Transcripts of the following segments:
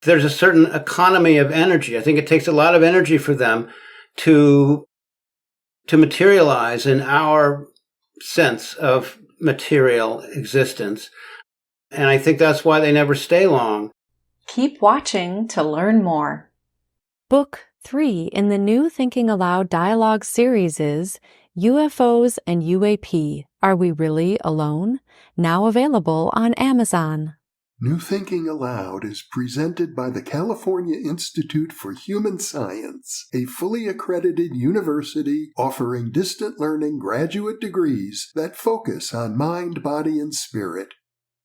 there's a certain economy of energy. I think it takes a lot of energy for them to materialize in our sense of material existence. And I think that's why they never stay long. Keep watching to learn more. Book 3 in the new Thinking Aloud dialogue series is UFOs and UAP, Are We Really Alone? Now available on Amazon. New Thinking Aloud is presented by the California Institute for Human Science, a fully accredited university offering distant learning graduate degrees that focus on mind, body, and spirit.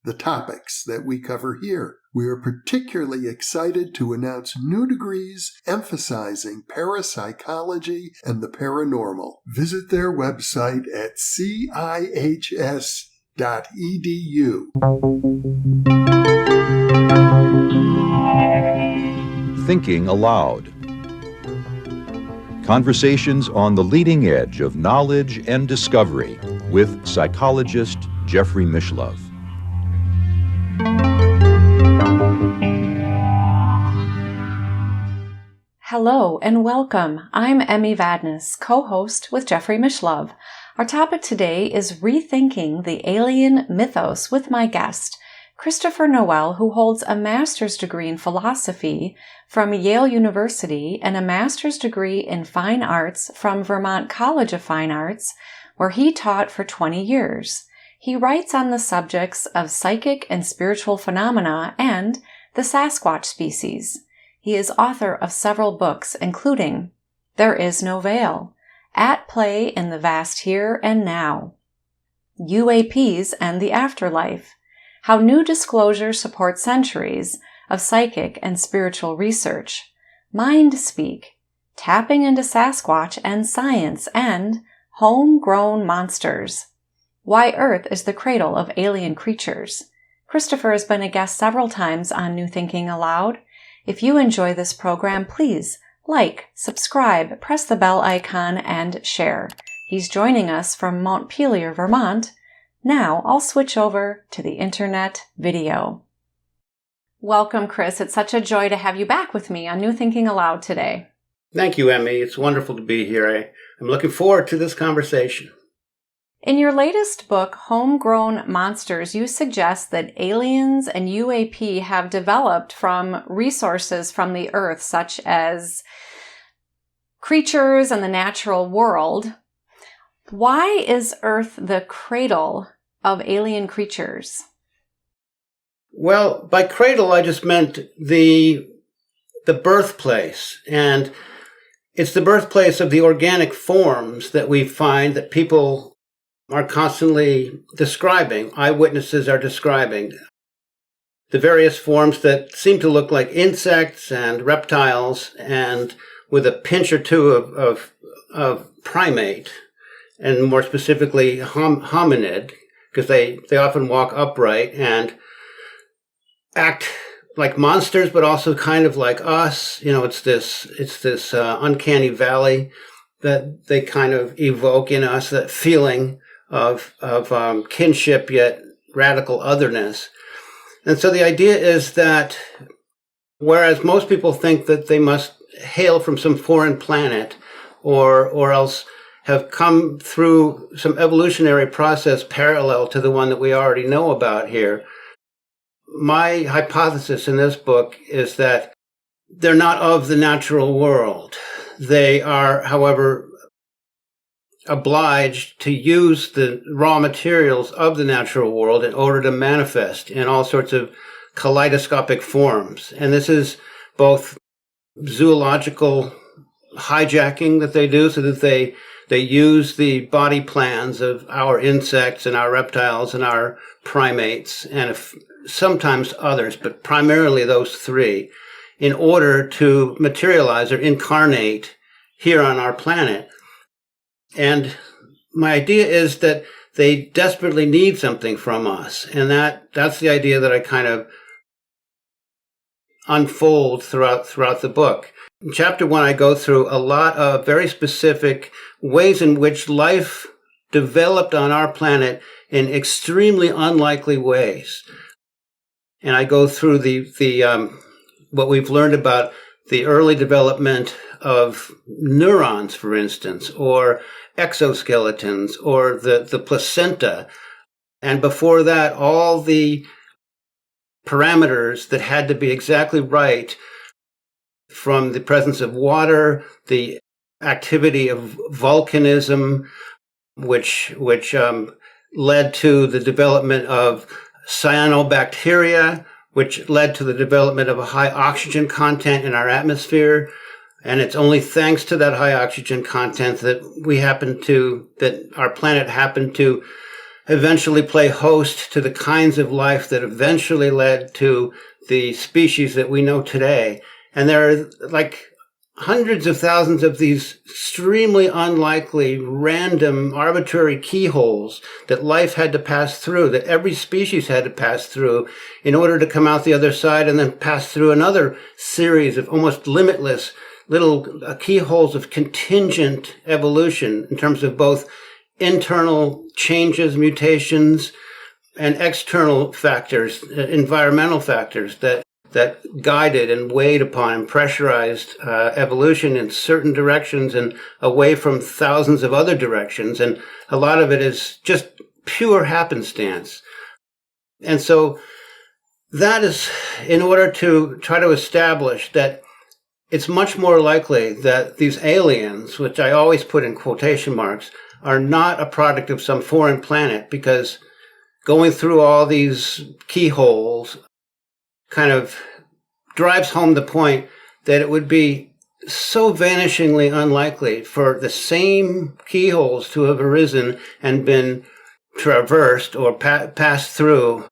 The topics that we cover here. We are particularly excited to announce new degrees emphasizing parapsychology and the paranormal. Visit their website at cihs.edu. Thinking Aloud. Conversations on the leading edge of knowledge and discovery with psychologist Jeffrey Mishlove. Hello and welcome. I'm Emmy Vadnais, co-host with Jeffrey Mishlove. Our topic today is Rethinking the Alien Mythos with my guest, Christopher Noël, who holds a master's degree in philosophy from Yale University and a master's degree in fine arts from Vermont College of Fine Arts, where he taught for 20 years. He writes on the subjects of psychic and spiritual phenomena and the Sasquatch species. He is author of several books, including There Is No Veil, At Play in the Vast Here and Now, UAPs and the Afterlife, How New Disclosure Supports Centuries of Psychic and Spiritual Research, Mind Speak, Tapping into Sasquatch and Science, and Homegrown Monsters, Why Earth is the Cradle of Alien Creatures. Christopher has been a guest several times on New Thinking Aloud. If you enjoy this program, please like, subscribe, press the bell icon, and share. He's joining us from Montpelier, Vermont. Now I'll switch over to the internet video. Welcome, Chris. It's such a joy to have you back with me on New Thinking Aloud today. Thank you, Emmy. It's wonderful to be here. I'm looking forward to this conversation. In your latest book, Homegrown Monsters, you suggest that aliens and UAP have developed from resources from the Earth, such as creatures and the natural world. Why is Earth the cradle of alien creatures? Well, by cradle, I just meant the birthplace. And it's the birthplace of the organic forms that we find that people are constantly describing, eyewitnesses are describing. The various forms that seem to look like insects and reptiles and with a pinch or two of primate, and more specifically hominid, because they often walk upright and act like monsters, but also kind of like us. You know, it's this uncanny valley that they kind of evoke in us, that feeling of kinship yet radical otherness. And so the idea is that whereas most people think that they must hail from some foreign planet or else have come through some evolutionary process parallel to the one that we already know about here, my hypothesis in this book is that they're not of the natural world. They are, however, obliged to use the raw materials of the natural world in order to manifest in all sorts of kaleidoscopic forms. And this is both zoological hijacking that they do, so that they use the body plans of our insects and our reptiles and our primates and sometimes others, but primarily those three, in order to materialize or incarnate here on our planet. And my idea is that they desperately need something from us. And that's the idea that I kind of unfold throughout the book. In chapter 1, I go through a lot of very specific ways in which life developed on our planet in extremely unlikely ways. And I go through the what we've learned about the early development of neurons, for instance, or exoskeletons, or the placenta. And before that, all the parameters that had to be exactly right, from the presence of water, the activity of volcanism, which led to the development of cyanobacteria, which led to the development of a high oxygen content in our atmosphere. And it's only thanks to that high oxygen content that that our planet happened to eventually play host to the kinds of life that eventually led to the species that we know today. And there are like hundreds of thousands of these extremely unlikely, random, arbitrary keyholes that life had to pass through, that every species had to pass through in order to come out the other side and then pass through another series of almost limitless little keyholes of contingent evolution in terms of both internal changes, mutations, and external factors, environmental factors that guided and weighed upon and pressurized evolution in certain directions and away from thousands of other directions. And a lot of it is just pure happenstance. And so that is in order to try to establish that it's much more likely that these aliens, which I always put in quotation marks, are not a product of some foreign planet, because going through all these keyholes kind of drives home the point that it would be so vanishingly unlikely for the same keyholes to have arisen and been traversed or passed through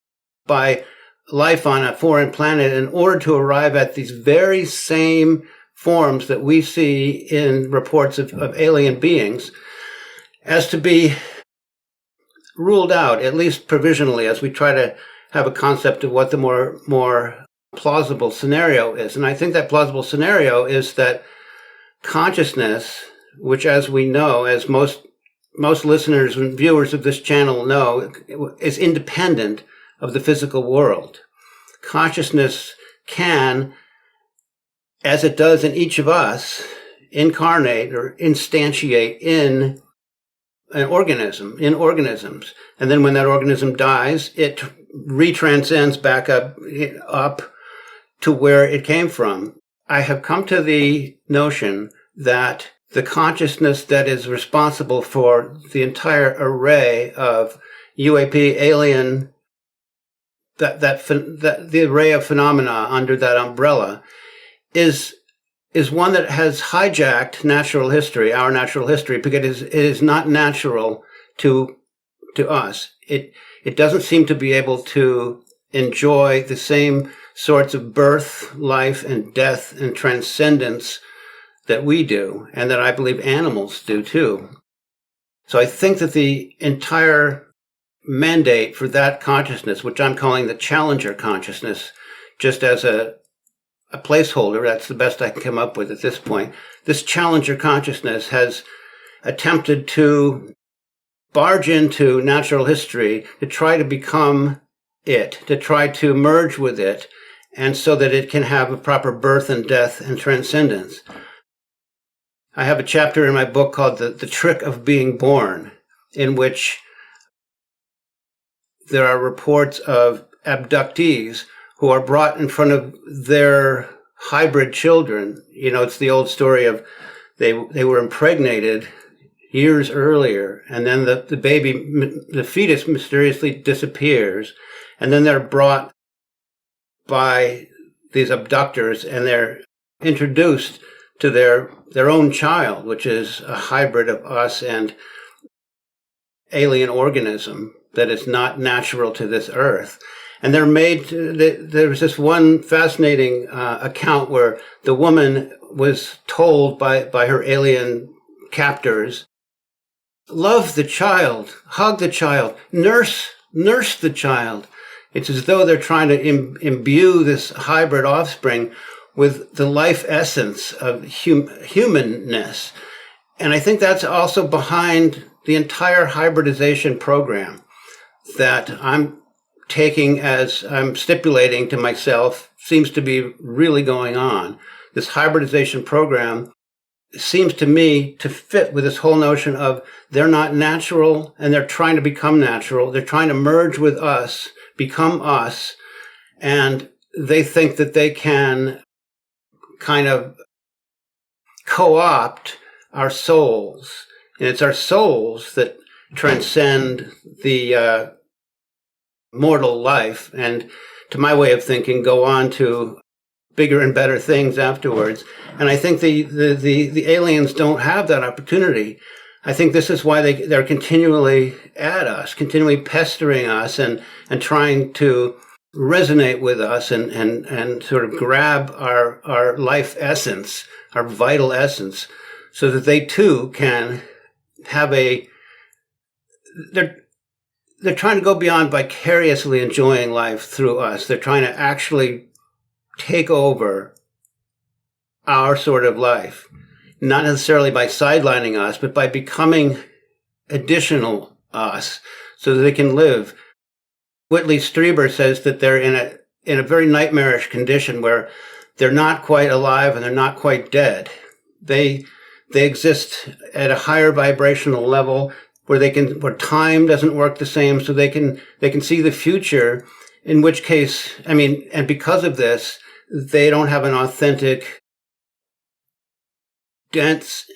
by life on a foreign planet in order to arrive at these very same forms that we see in reports of alien beings, as to be ruled out, at least provisionally, as we try to have a concept of what the more plausible scenario is. And I think that plausible scenario is that consciousness, which, as we know, as most listeners and viewers of this channel know, is independent of the physical world. Consciousness can, as it does in each of us, incarnate or instantiate in an organism, in organisms. And then when that organism dies, it retranscends back up to where it came from. I have come to the notion that the consciousness that is responsible for the entire array of UAP alien, the array of phenomena under that umbrella is one that has hijacked natural history, our natural history, because it is not natural to us. It doesn't seem to be able to enjoy the same sorts of birth, life, and death and transcendence that we do, and that I believe animals do too. So I think that the entire mandate for that consciousness, which I'm calling the challenger consciousness, just as a placeholder, that's the best I can come up with at this point. This challenger consciousness has attempted to barge into natural history to try to become it, to try to merge with it, and so that it can have a proper birth and death and transcendence. I have a chapter in my book called The Trick of Being Born, in which there are reports of abductees who are brought in front of their hybrid children. You know, it's the old story of they were impregnated years earlier, and then the fetus mysteriously disappears, and then they're brought by these abductors, and they're introduced to their own child, which is a hybrid of us and alien organism that is not natural to this earth. And they're made, there was this one fascinating account where the woman was told by her alien captors, love the child, hug the child, nurse the child. It's as though they're trying to imbue this hybrid offspring with the life essence of humanness. And I think that's also behind the entire hybridization program that I'm taking as I'm stipulating to myself seems to be really going on. This hybridization program seems to me to fit with this whole notion of they're not natural and they're trying to become natural. They're trying to merge with us, become us, and they think that they can kind of co-opt our souls. And it's our souls that transcend the mortal life and, to my way of thinking, go on to bigger and better things afterwards. And I think the aliens don't have that opportunity. I think this is why they're continually at us, continually pestering us and trying to resonate with us and sort of grab our life essence, our vital essence, so that they too can have they're trying to go beyond vicariously enjoying life through us. They're trying to actually take over our sort of life, not necessarily by sidelining us, but by becoming additional us so that they can live. Whitley Strieber says that they're in a very nightmarish condition where they're not quite alive and they're not quite dead. They exist at a higher vibrational level where time doesn't work the same, so they can see the future, in which case, and because of this, they don't have an authentic, dense,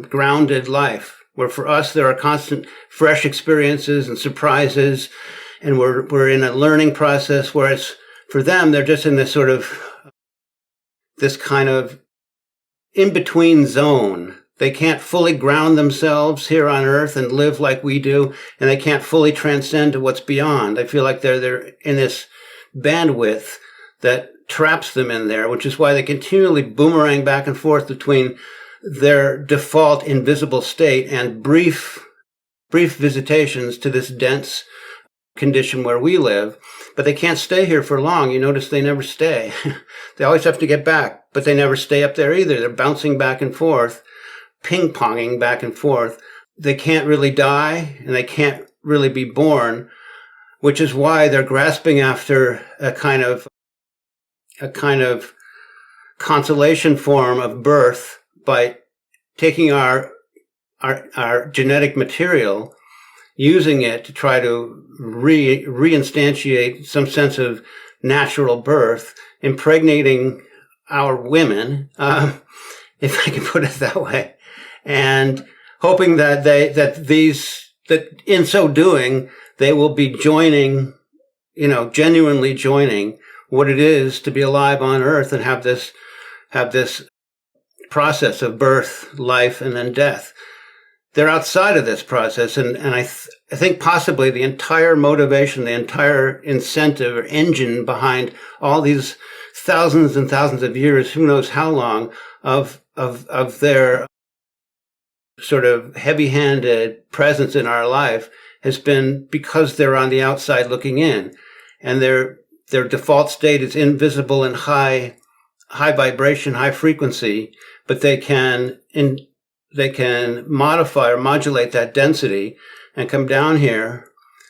grounded life, where for us there are constant fresh experiences and surprises, and we're in a learning process, whereas for them, they're just in this kind of in-between zone. They can't fully ground themselves here on Earth and live like we do, and they can't fully transcend to what's beyond. I feel like they're in this bandwidth that traps them in there, which is why they continually boomerang back and forth between their default invisible state and brief visitations to this dense condition where we live. But they can't stay here for long. You notice they never stay. They always have to get back, but they never stay up there either. They're bouncing back and forth, ping-ponging back and forth. They can't really die, and they can't really be born, which is why they're grasping after a kind of consolation form of birth by taking our genetic material, using it to try to reinstantiate some sense of natural birth, impregnating our women, if I can put it that way, and hoping that in so doing, they will be joining, genuinely joining what it is to be alive on Earth and have this process of birth, life, and then death. They're outside of this process, and I think possibly the entire motivation, the entire incentive or engine behind all these thousands and thousands of years, who knows how long, of their sort of heavy-handed presence in our life has been because they're on the outside looking in, and their default state is invisible and high vibration, high frequency, but they can modify or modulate that density and come down here,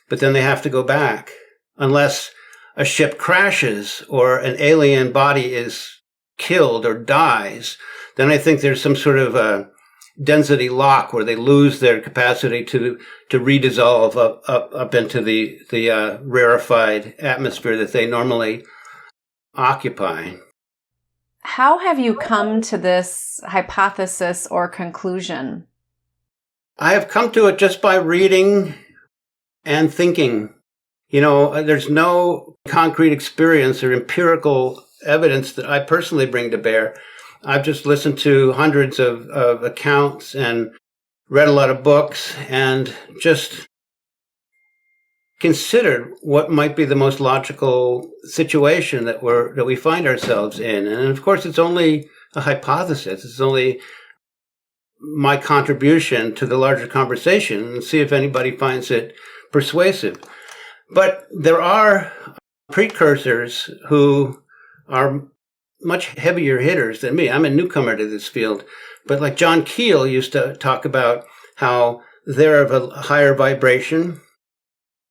but then they have to go back unless a ship crashes or an alien body is killed or dies. Then I think there's some sort of a density lock where they lose their capacity to redissolve up into the rarefied atmosphere that they normally occupy. How have you come to this hypothesis or conclusion? I have come to it just by reading and thinking. There's no concrete experience or empirical evidence that I personally bring to bear. I've just listened to hundreds of accounts and read a lot of books and just considered what might be the most logical situation that we find ourselves in. And of course, it's only a hypothesis. It's only my contribution to the larger conversation, and see if anybody finds it persuasive. But there are precursors who are much heavier hitters than me. I'm a newcomer to this field, but like John Keel used to talk about how they're of a higher vibration.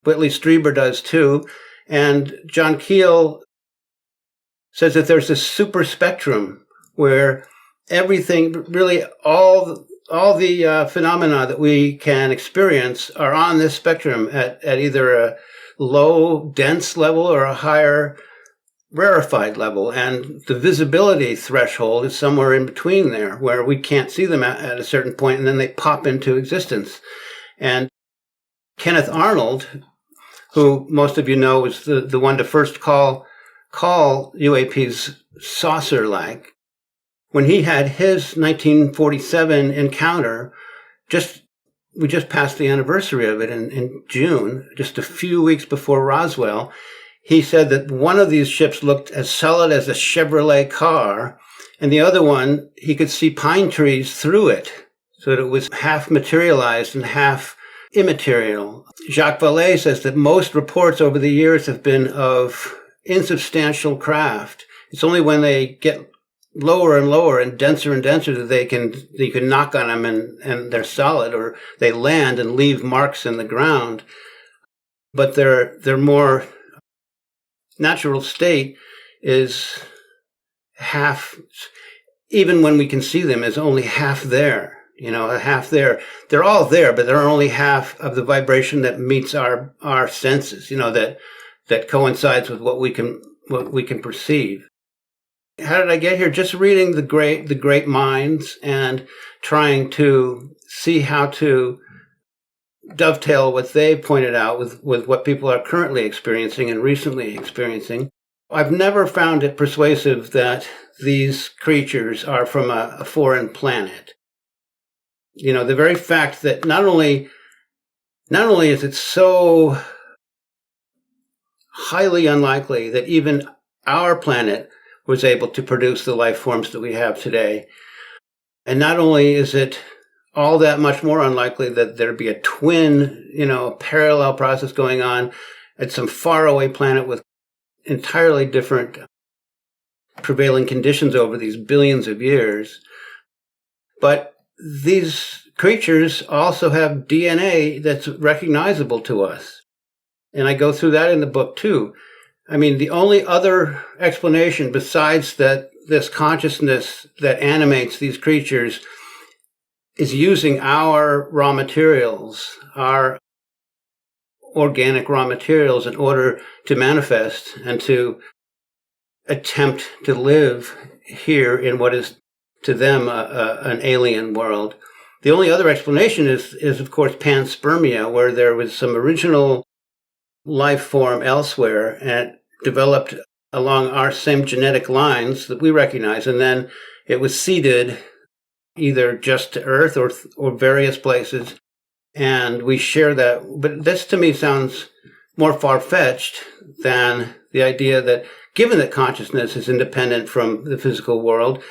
Whitley Strieber does too. And John Keel says that there's this super spectrum where everything, really all the phenomena that we can experience are on this spectrum at either a low, dense level or a higher, rarefied level. And the visibility threshold is somewhere in between there, where we can't see them at a certain point, and then they pop into existence. And Kenneth Arnold, who most of you know is the one to first call UAPs saucer-like, when he had his 1947 encounter, we just passed the anniversary of it in June, just a few weeks before Roswell, he said that one of these ships looked as solid as a Chevrolet car, and the other one, he could see pine trees through it, so that it was half materialized and half immaterial. Jacques Vallée says that most reports over the years have been of insubstantial craft. It's only when they get lower and lower and denser that you can knock on them and they're solid, or they land and leave marks in the ground. But their more natural state is half, even when we can see them, is only half there. Half there. They're all there, but they're only half of the vibration that meets our senses, that coincides with what we can perceive. How did I get here? Just reading the great minds and trying to see how to dovetail what they pointed out with what people are currently experiencing and recently experiencing. I've never found it persuasive that these creatures are from a foreign planet. The very fact that not only is it so highly unlikely that even our planet was able to produce the life forms that we have today, and not only is it all that much more unlikely that there'd be a twin, parallel process going on at some faraway planet with entirely different prevailing conditions over these billions of years, but these creatures also have DNA that's recognizable to us. And I go through that in the book too. I mean, the only other explanation besides that this consciousness that animates these creatures is using our raw materials, our organic raw materials, in order to manifest and to attempt to live here in what is to them an alien world. The only other explanation is of course panspermia, where there was some original life form elsewhere and it developed along our same genetic lines that we recognize, and then it was seeded either just to Earth or various places, and we share that. But this to me sounds more far-fetched than the idea that, given that consciousness is independent from the physical world,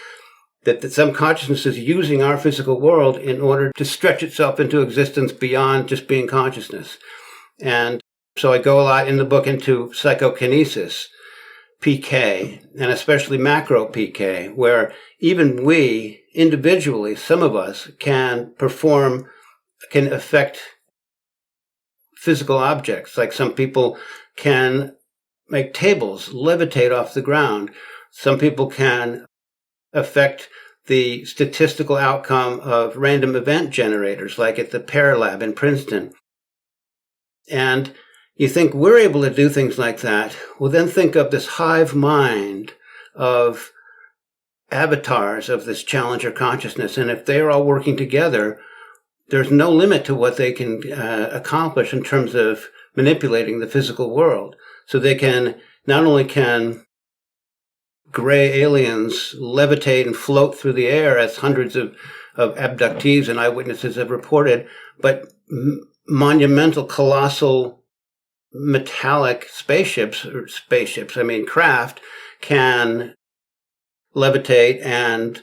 that some consciousness is using our physical world in order to stretch itself into existence beyond just being consciousness. And so I go a lot in the book into psychokinesis, PK, and especially macro PK, where even we, individually, some of us, can affect physical objects. Like some people can make tables levitate off the ground. Some people can affect the statistical outcome of random event generators, like at the Paralab in Princeton. And you think we're able to do things like that. Well, then think of this hive mind of avatars of this Challenger consciousness. And if they're all working together, there's no limit to what they can accomplish in terms of manipulating the physical world. So they can, not only can gray aliens levitate and float through the air, as hundreds of abductees and eyewitnesses have reported, but monumental, colossal, metallic craft can levitate and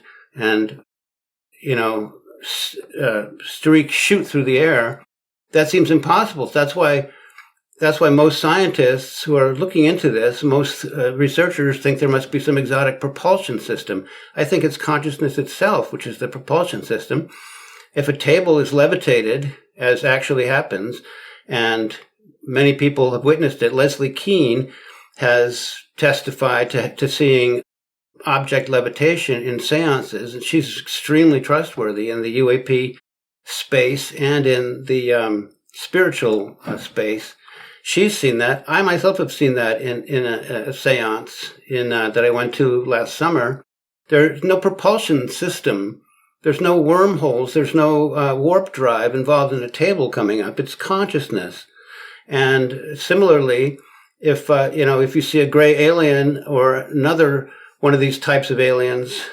shoot through the air. That seems impossible. That's why most scientists who are looking into this, most researchers think there must be some exotic propulsion system. I think it's consciousness itself, which is the propulsion system. If a table is levitated, as actually happens, and many people have witnessed it. Leslie Keene has testified to seeing object levitation in seances, and she's extremely trustworthy in the UAP space and in the spiritual space. She's seen that. I myself have seen that in a seance that I went to last summer. There's no propulsion system. There's no wormholes. There's no warp drive involved in a table coming up. It's consciousness. And similarly, if you see a gray alien or another one of these types of aliens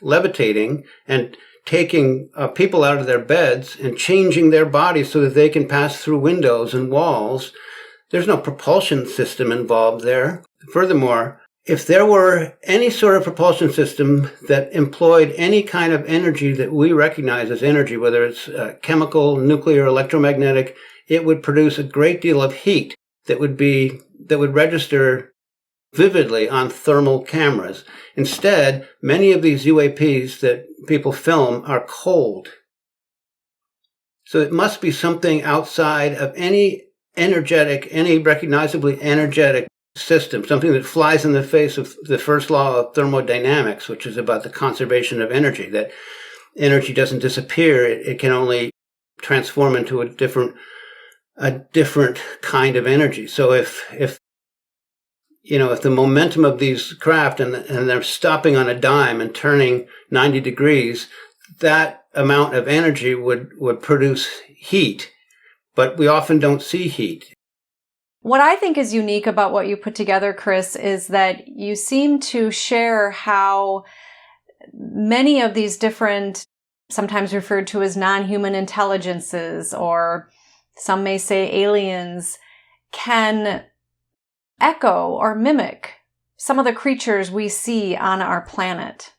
levitating and taking people out of their beds and changing their bodies so that they can pass through windows and walls, there's no propulsion system involved there. Furthermore, if there were any sort of propulsion system that employed any kind of energy that we recognize as energy, whether it's chemical, nuclear, electromagnetic, it would produce a great deal of heat that would register vividly on thermal cameras. Instead, many of these UAPs that people film are cold. So it must be something outside of any recognizably energetic system, something that flies in the face of the first law of thermodynamics, which is about the conservation of energy, that energy doesn't disappear, it can only transform into a different kind of energy. So if the momentum of these craft and they're stopping on a dime and turning 90 degrees, that amount of energy would produce heat, but we often don't see heat. What I think is unique about what you put together, Chris, is that you seem to share how many of these different, sometimes referred to as non-human intelligences, or some may say aliens, can echo or mimic some of the creatures we see on our planet.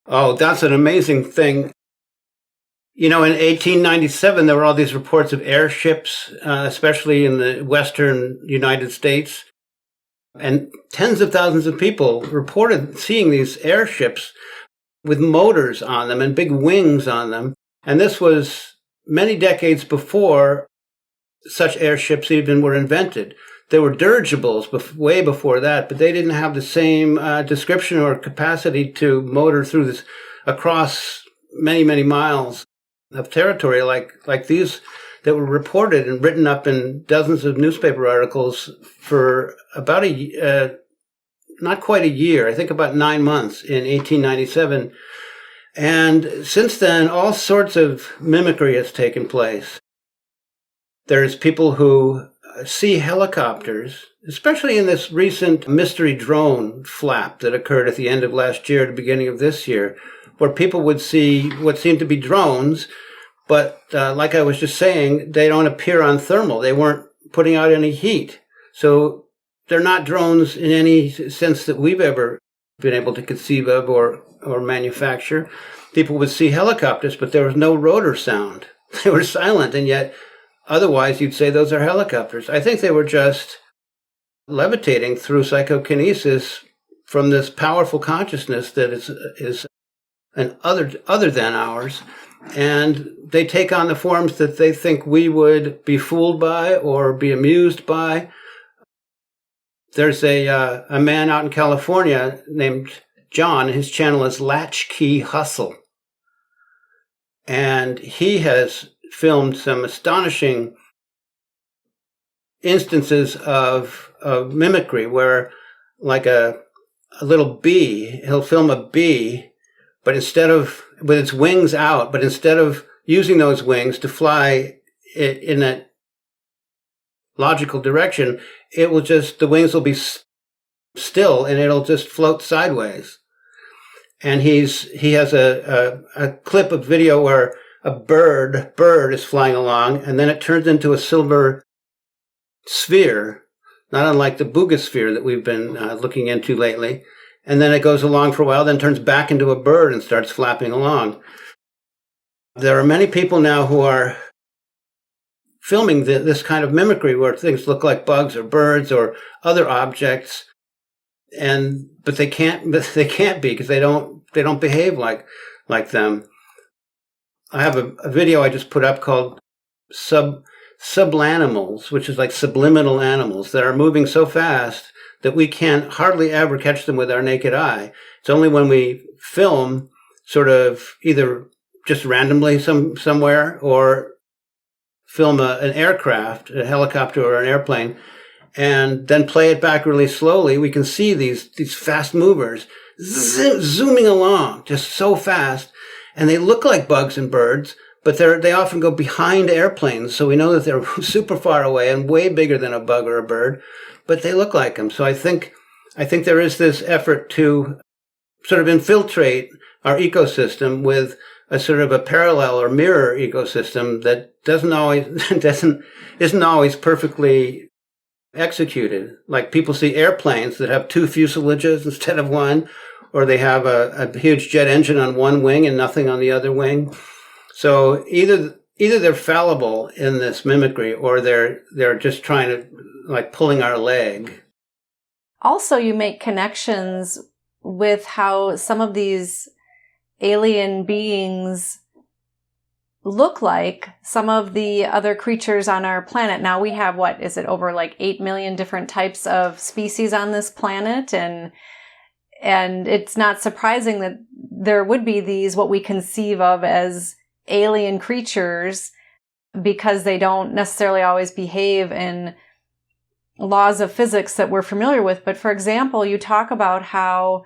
Oh, that's an amazing thing. In 1897, there were all these reports of airships, especially in the western United States. And tens of thousands of people reported seeing these airships with motors on them and big wings on them. And this was many decades before such airships even were invented. There were dirigibles way before that, but they didn't have the same description or capacity to motor through this across many, many miles of territory like these that were reported and written up in dozens of newspaper articles for about not quite a year, I think about 9 months in 1897. And since then, all sorts of mimicry has taken place. There's people who see helicopters, especially in this recent mystery drone flap that occurred at the end of last year, the beginning of this year, where people would see what seemed to be drones, but like I was just saying, they don't appear on thermal. They weren't putting out any heat. So they're not drones in any sense that we've ever been able to conceive of or manufacture. People would see helicopters, but there was no rotor sound. They were silent, and yet otherwise you'd say those are helicopters. I think they were just levitating through psychokinesis from this powerful consciousness that is an other than ours, and they take on the forms that they think we would be fooled by or be amused by. There's a man out in California named John. His channel is Latchkey Hustle, and he has filmed some astonishing instances of mimicry where, like a little bee, he'll film a bee, but with its wings out, but instead of using those wings to fly in a logical direction, the wings will be still and it'll just float sideways. And he has a clip of video where a bird is flying along, and then it turns into a silver sphere, not unlike the boogosphere that we've been looking into lately. And then it goes along for a while, then turns back into a bird and starts flapping along. There are many people now who are filming this kind of mimicry where things look like bugs or birds or other objects, but they can't be because they don't behave like them. I have a video I just put up called sublanimals, which is like subliminal animals that are moving so fast that we can hardly ever catch them with our naked eye. It's only when we film sort of either just randomly somewhere or film an aircraft, a helicopter or an airplane, and then play it back really slowly, we can see these fast movers zooming along just so fast. And they look like bugs and birds, but they often go behind airplanes. So we know that they're super far away and way bigger than a bug or a bird, but they look like them. So I think there is this effort to sort of infiltrate our ecosystem with a sort of a parallel or mirror ecosystem that isn't always perfectly executed. Like people see airplanes that have 2 fuselages instead of 1, or they have a huge jet engine on one wing and nothing on the other wing. So either they're fallible in this mimicry, or they're just trying to, like, pulling our leg. Also, you make connections with how some of these alien beings look like some of the other creatures on our planet. Now we have, over like 8 million different types of species on this planet, and it's not surprising that there would be these, what we conceive of as alien creatures, because they don't necessarily always behave in laws of physics that we're familiar with. But for example, you talk about how,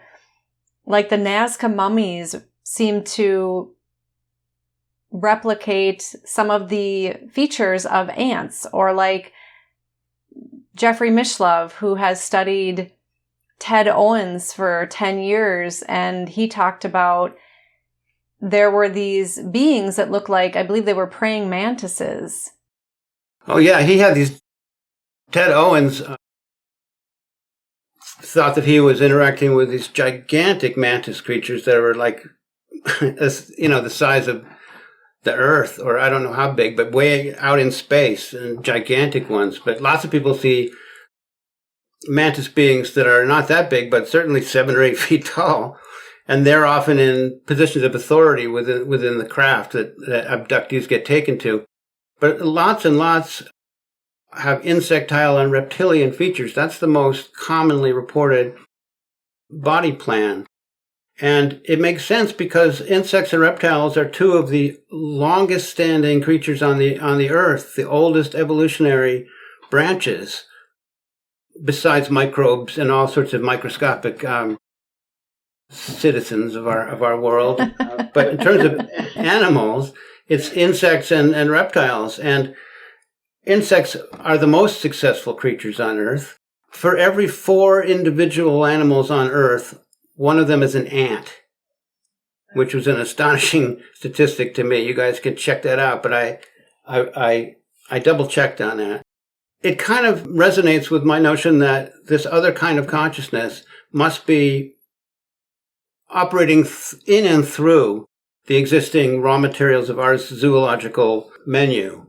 like, the Nazca mummies seem to replicate some of the features of ants, or like Jeffrey Mishlove, who has studied Ted Owens for 10 years, and he talked about there were these beings that looked like, I believe they were praying mantises. Oh yeah, he had these. Ted Owens thought that he was interacting with these gigantic mantis creatures that were like, the size of the Earth, or I don't know how big, but way out in space, and gigantic ones. But lots of people see mantis beings that are not that big, but certainly 7 or 8 feet tall. And they're often in positions of authority within the craft that abductees get taken to. But lots and lots have insectile and reptilian features. That's the most commonly reported body plan. And it makes sense because insects and reptiles are 2 of the longest standing creatures on the earth, the oldest evolutionary branches, besides microbes and all sorts of microscopic citizens of our world. But in terms of animals, it's insects and reptiles. And insects are the most successful creatures on Earth. For every 4 individual animals on Earth, one of them is an ant, which was an astonishing statistic to me. You guys can check that out, but I double checked on that. It kind of resonates with my notion that this other kind of consciousness must be operating in and through the existing raw materials of our zoological menu.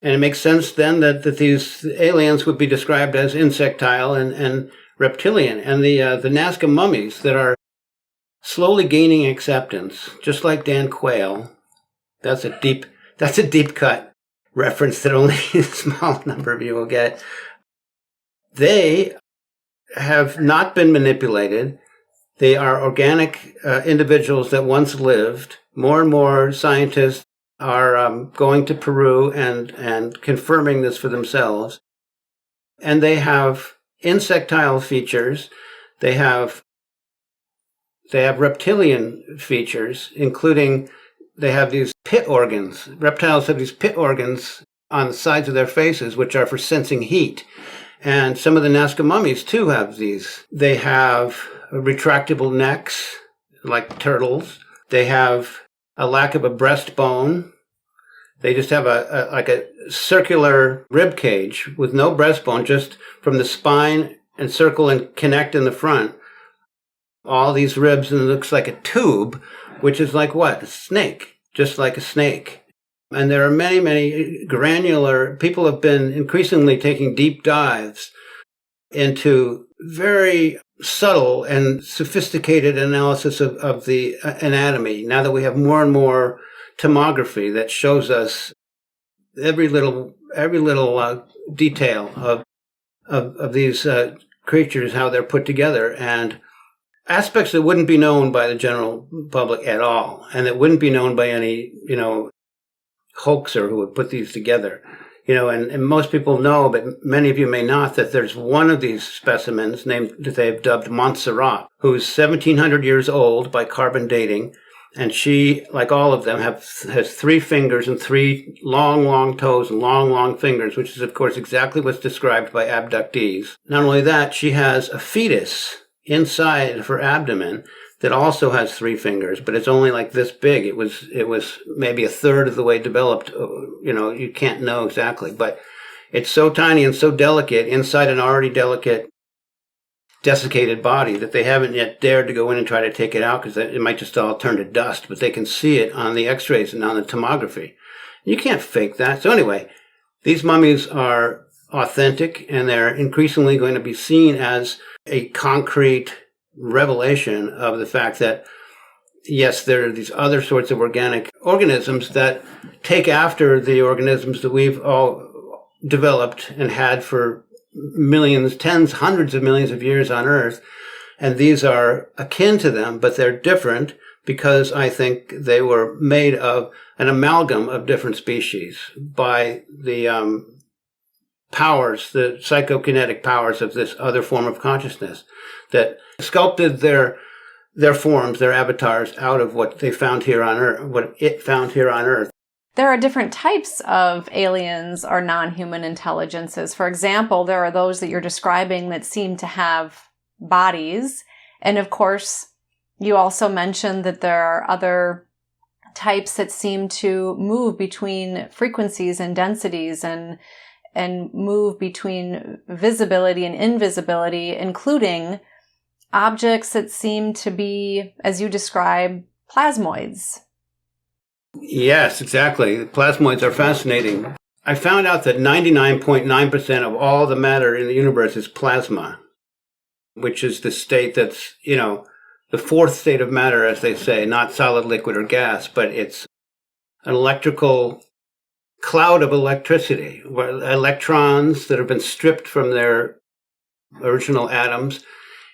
And it makes sense then that these aliens would be described as insectile and reptilian. And the Nazca mummies that are slowly gaining acceptance, just like Dan Quayle. That's a deep cut reference that only a small number of you will get. They have not been manipulated. They are organic individuals that once lived. More and more scientists are going to Peru and confirming this for themselves. And they have insectile features. They have reptilian features, including they have these pit organs. Reptiles have these pit organs on the sides of their faces, which are for sensing heat. And some of the Nazca mummies, too, have these. They have retractable necks, like turtles. They have a lack of a breastbone. They just have a circular rib cage with no breastbone, just from the spine and circle and connect in the front. All these ribs, and it looks like a tube, which is like what? A snake, just like a snake. And there are many, many granular, people have been increasingly taking deep dives into very subtle and sophisticated analysis of the anatomy. Now that we have more and more tomography that shows us every little every little detail of these creatures, how they're put together, and aspects that wouldn't be known by the general public at all, and that wouldn't be known by any, hoaxer who would put these together. And most people know, but many of you may not, that there's one of these specimens that they've dubbed Montserrat, who's 1,700 years old by carbon dating. And she, like all of them, has 3 fingers and 3 long, long toes and long, long fingers, which is, of course, exactly what's described by abductees. Not only that, she has a fetus inside of her abdomen that also has 3 fingers, but it's only like this big. It was maybe a third of the way developed. You can't know exactly, but it's so tiny and so delicate inside an already delicate, desiccated body that they haven't yet dared to go in and try to take it out because it might just all turn to dust, but they can see it on the x-rays and on the tomography. You can't fake that. So anyway, these mummies are authentic, and they're increasingly going to be seen as a concrete revelation of the fact that, yes, there are these other sorts of organic organisms that take after the organisms that we've all developed and had for millions, tens, hundreds of millions of years on Earth. And these are akin to them, but they're different because I think they were made of an amalgam of different species by the powers, the psychokinetic powers of this other form of consciousness that sculpted their forms, their avatars, out of what they found here on Earth, what it found here on Earth. There are different types of aliens or non-human intelligences. For example, there are those that you're describing that seem to have bodies. And of course, you also mentioned that there are other types that seem to move between frequencies and densities and move between visibility and invisibility, including objects that seem to be, as you describe, plasmoids. Yes, exactly. Plasmoids are fascinating. I found out that 99.9% of all the matter in the universe is plasma, which is the state that's, the fourth state of matter, as they say, not solid, liquid, or gas, but it's an electrical cloud of electricity, where electrons that have been stripped from their original atoms,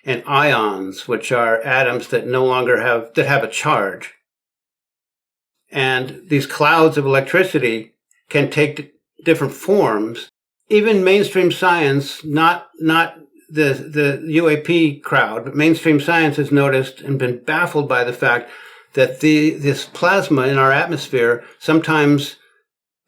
and ions, which are atoms that no longer have a charge. And these clouds of electricity can take different forms. Even mainstream science, not the UAP crowd, but mainstream science has noticed and been baffled by the fact that this plasma in our atmosphere sometimes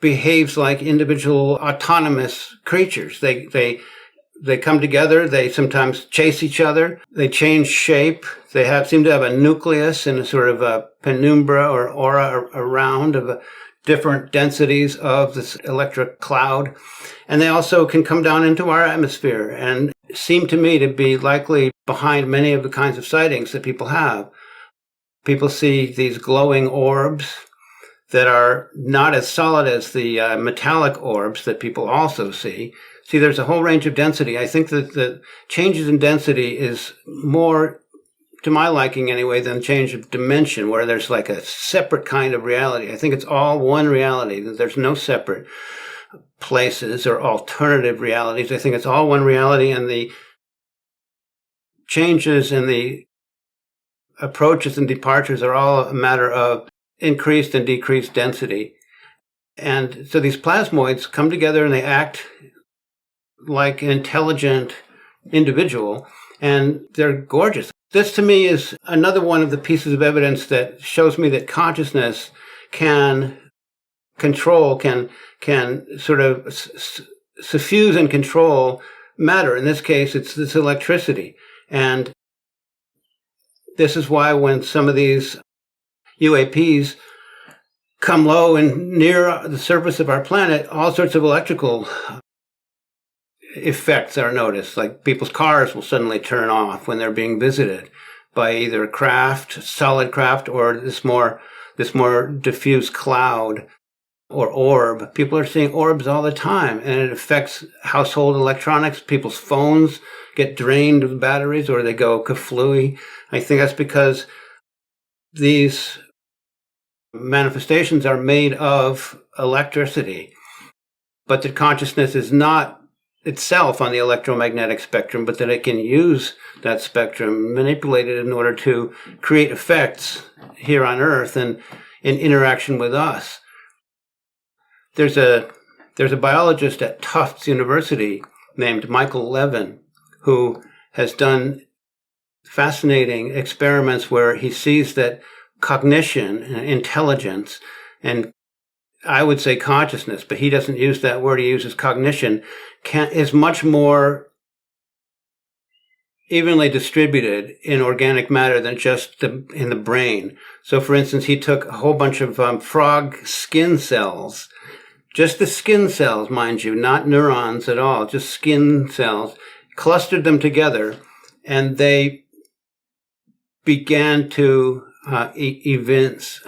behaves like individual autonomous creatures. They come together. They sometimes chase each other. They change shape. They seem to have a nucleus and a sort of a penumbra or aura around of different densities of this electric cloud. And they also can come down into our atmosphere and seem to me to be likely behind many of the kinds of sightings that people have. People see these glowing orbs that are not as solid as the metallic orbs that people also see. See, there's a whole range of density. I think that the changes in density is more, to my liking anyway, than change of dimension, where there's like a separate kind of reality. I think it's all one reality, that there's no separate places or alternative realities. I think it's all one reality, and the changes in the approaches and departures are all a matter of increased and decreased density. And so these plasmoids come together and they act like an intelligent individual, and they're gorgeous. This to me is another one of the pieces of evidence that shows me that consciousness can control, can sort of suffuse and control matter. In this case, it's this electricity. And this is why when some of these UAPs come low and near the surface of our planet, all sorts of electrical effects are noticed. Like people's cars will suddenly turn off when they're being visited by either a craft, solid craft, or this more diffuse cloud or orb. People are seeing orbs all the time, and it affects household electronics. People's phones get drained of batteries, or they go kaflooey. I think that's because these manifestations are made of electricity. but that consciousness is not itself on the electromagnetic spectrum, but that it can use that spectrum, manipulate it in order to create effects here on Earth and in interaction with us. There's a biologist at Tufts University named Michael Levin who has done fascinating experiments where he sees that cognition and intelligence, and I would say consciousness, but he doesn't use that word, he uses cognition, is much more evenly distributed in organic matter than just in the brain. So, for instance, he took a whole bunch of frog skin cells, just the skin cells, mind you, not neurons at all, just skin cells, clustered them together, and they began to evince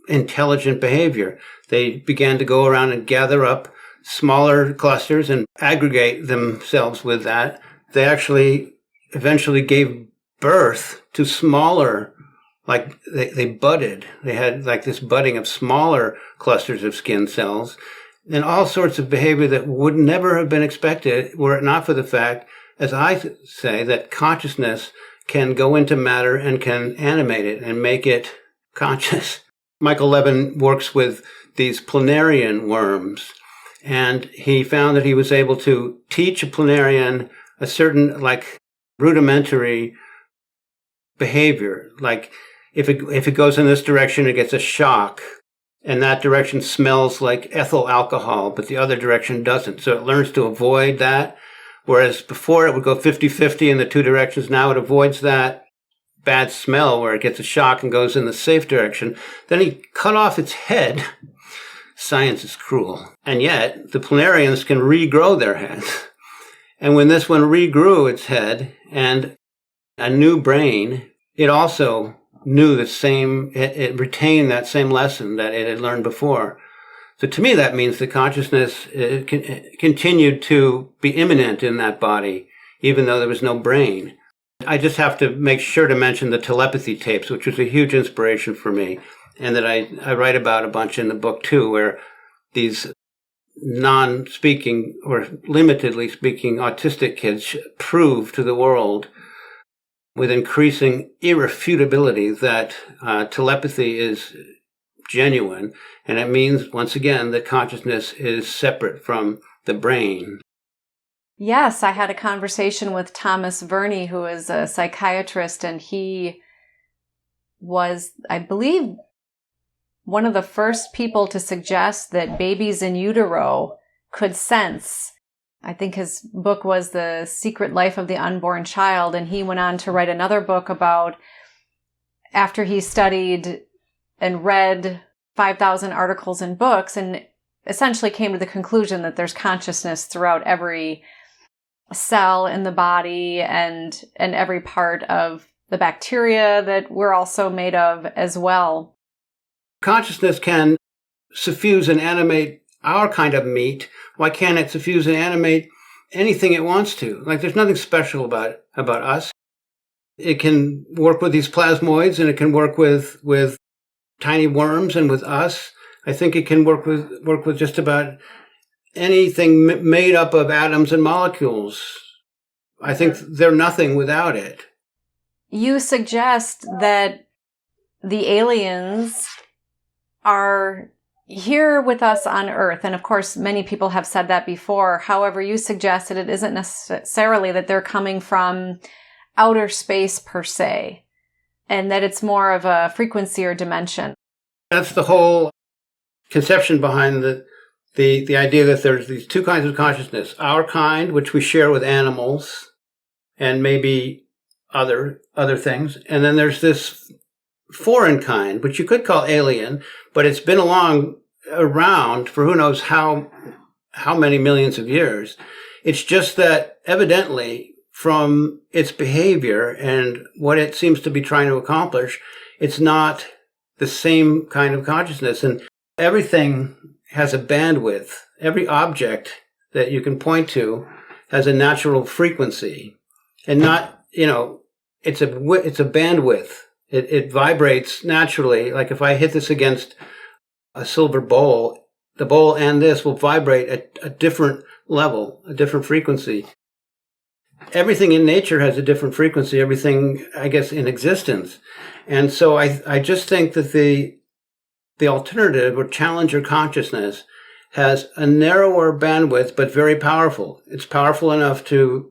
intelligent behavior. They began to go around and gather up smaller clusters and aggregate themselves with that. They actually eventually gave birth to smaller, like they budded. They had like this budding of smaller clusters of skin cells and all sorts of behavior that would never have been expected were it not for the fact, as I say, that consciousness can go into matter and can animate it and make it conscious. Michael Levin works with these planarian worms, and he found that he was able to teach a planarian a certain, like, rudimentary behavior. Like, if it goes in this direction, it gets a shock, and that direction smells like ethyl alcohol, but the other direction doesn't. So it learns to avoid that. Whereas before it would go 50-50 in the two directions. Now it avoids that bad smell where it gets a shock and goes in the safe direction. Then he cut off its head. Science is cruel. And yet the planarians can regrow their heads. And when this one regrew its head and a new brain, it also knew the same, it retained that same lesson that it had learned before. So to me, that means the consciousness continued to be immanent in that body, even though there was no brain. I just have to make sure to mention the telepathy tapes, which was a huge inspiration for me, and that I write about a bunch in the book too, where these non-speaking or limitedly speaking autistic kids prove to the world with increasing irrefutability that telepathy is genuine, and it means, once again, that consciousness is separate from the brain. Yes, I had a conversation with Thomas Verney, who is a psychiatrist, and he was, I believe, one of the first people to suggest that babies in utero could sense. I think his book was The Secret Life of the Unborn Child, and he went on to write another book about, after he studied and read 5,000 articles and books, and essentially came to the conclusion that there's consciousness throughout every cell in the body and every part of the bacteria that we're also made of as well. Consciousness can suffuse and animate our kind of meat. Why can't it suffuse and animate anything it wants to? Like, there's nothing special about us. It can work with these plasmoids, and it can work with tiny worms and with us. I think it can work with just about anything made up of atoms and molecules. I think they're nothing without it. You suggest that the aliens are here with us on Earth. And of course, many people have said that before. However, you suggest that it isn't necessarily that they're coming from outer space per se, and that it's more of a frequency or dimension. That's the whole conception behind the idea that there's these two kinds of consciousness. Our kind, which we share with animals and maybe other things. And then there's this foreign kind, which you could call alien, but it's been around for who knows how many millions of years. It's just that evidently from its behavior and what it seems to be trying to accomplish, it's not the same kind of consciousness. And everything has a bandwidth. Every object that you can point to has a natural frequency, and not, it's a bandwidth. It vibrates naturally. Like if I hit this against a silver bowl, the bowl and this will vibrate at a different level, a different frequency. Everything in nature has a different frequency, everything, I guess, in existence. And so I just think that the alternative or challenger consciousness has a narrower bandwidth, but very powerful. It's powerful enough to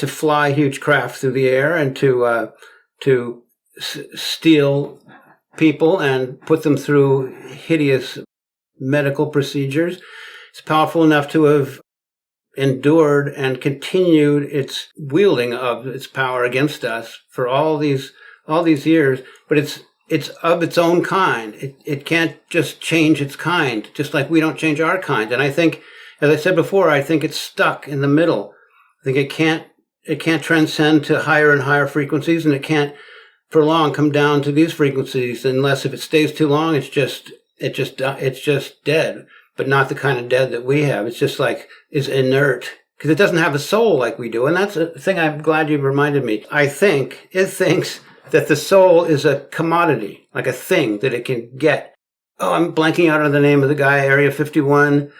fly huge craft through the air and to steal people and put them through hideous medical procedures. It's powerful enough to have endured and continued its wielding of its power against us for all these years, but it's of its own kind. It can't just change its kind, just like we don't change our kind. And I think, as I said before, I think it's stuck in the middle. I think it can't transcend to higher and higher frequencies, and it can't for long come down to these frequencies unless if it stays too long, it's just dead, but not the kind of dead that we have. It's just like is inert because it doesn't have a soul like we do. And that's a thing I'm glad you reminded me. I think it thinks that the soul is a commodity, like a thing that it can get. Oh, I'm blanking out on the name of the guy, Area 51,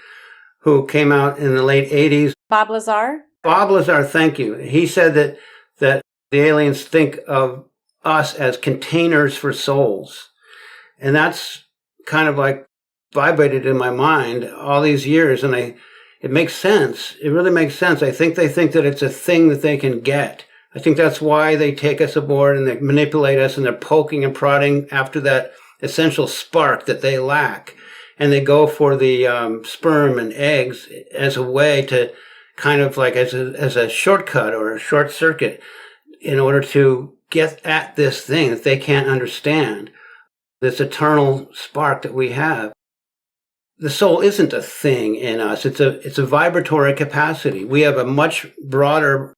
who came out in the late 80s. Bob Lazar? Bob Lazar, thank you. He said that the aliens think of us as containers for souls. And that's kind of like vibrated in my mind all these years. And it makes sense. It really makes sense. I think they think that it's a thing that they can get. I think that's why they take us aboard and they manipulate us and they're poking and prodding after that essential spark that they lack. And they go for the sperm and eggs as a way to kind of like as a shortcut or a short circuit in order to get at this thing that they can't understand, this eternal spark that we have. The soul isn't a thing in us. It's a vibratory capacity. We have a much broader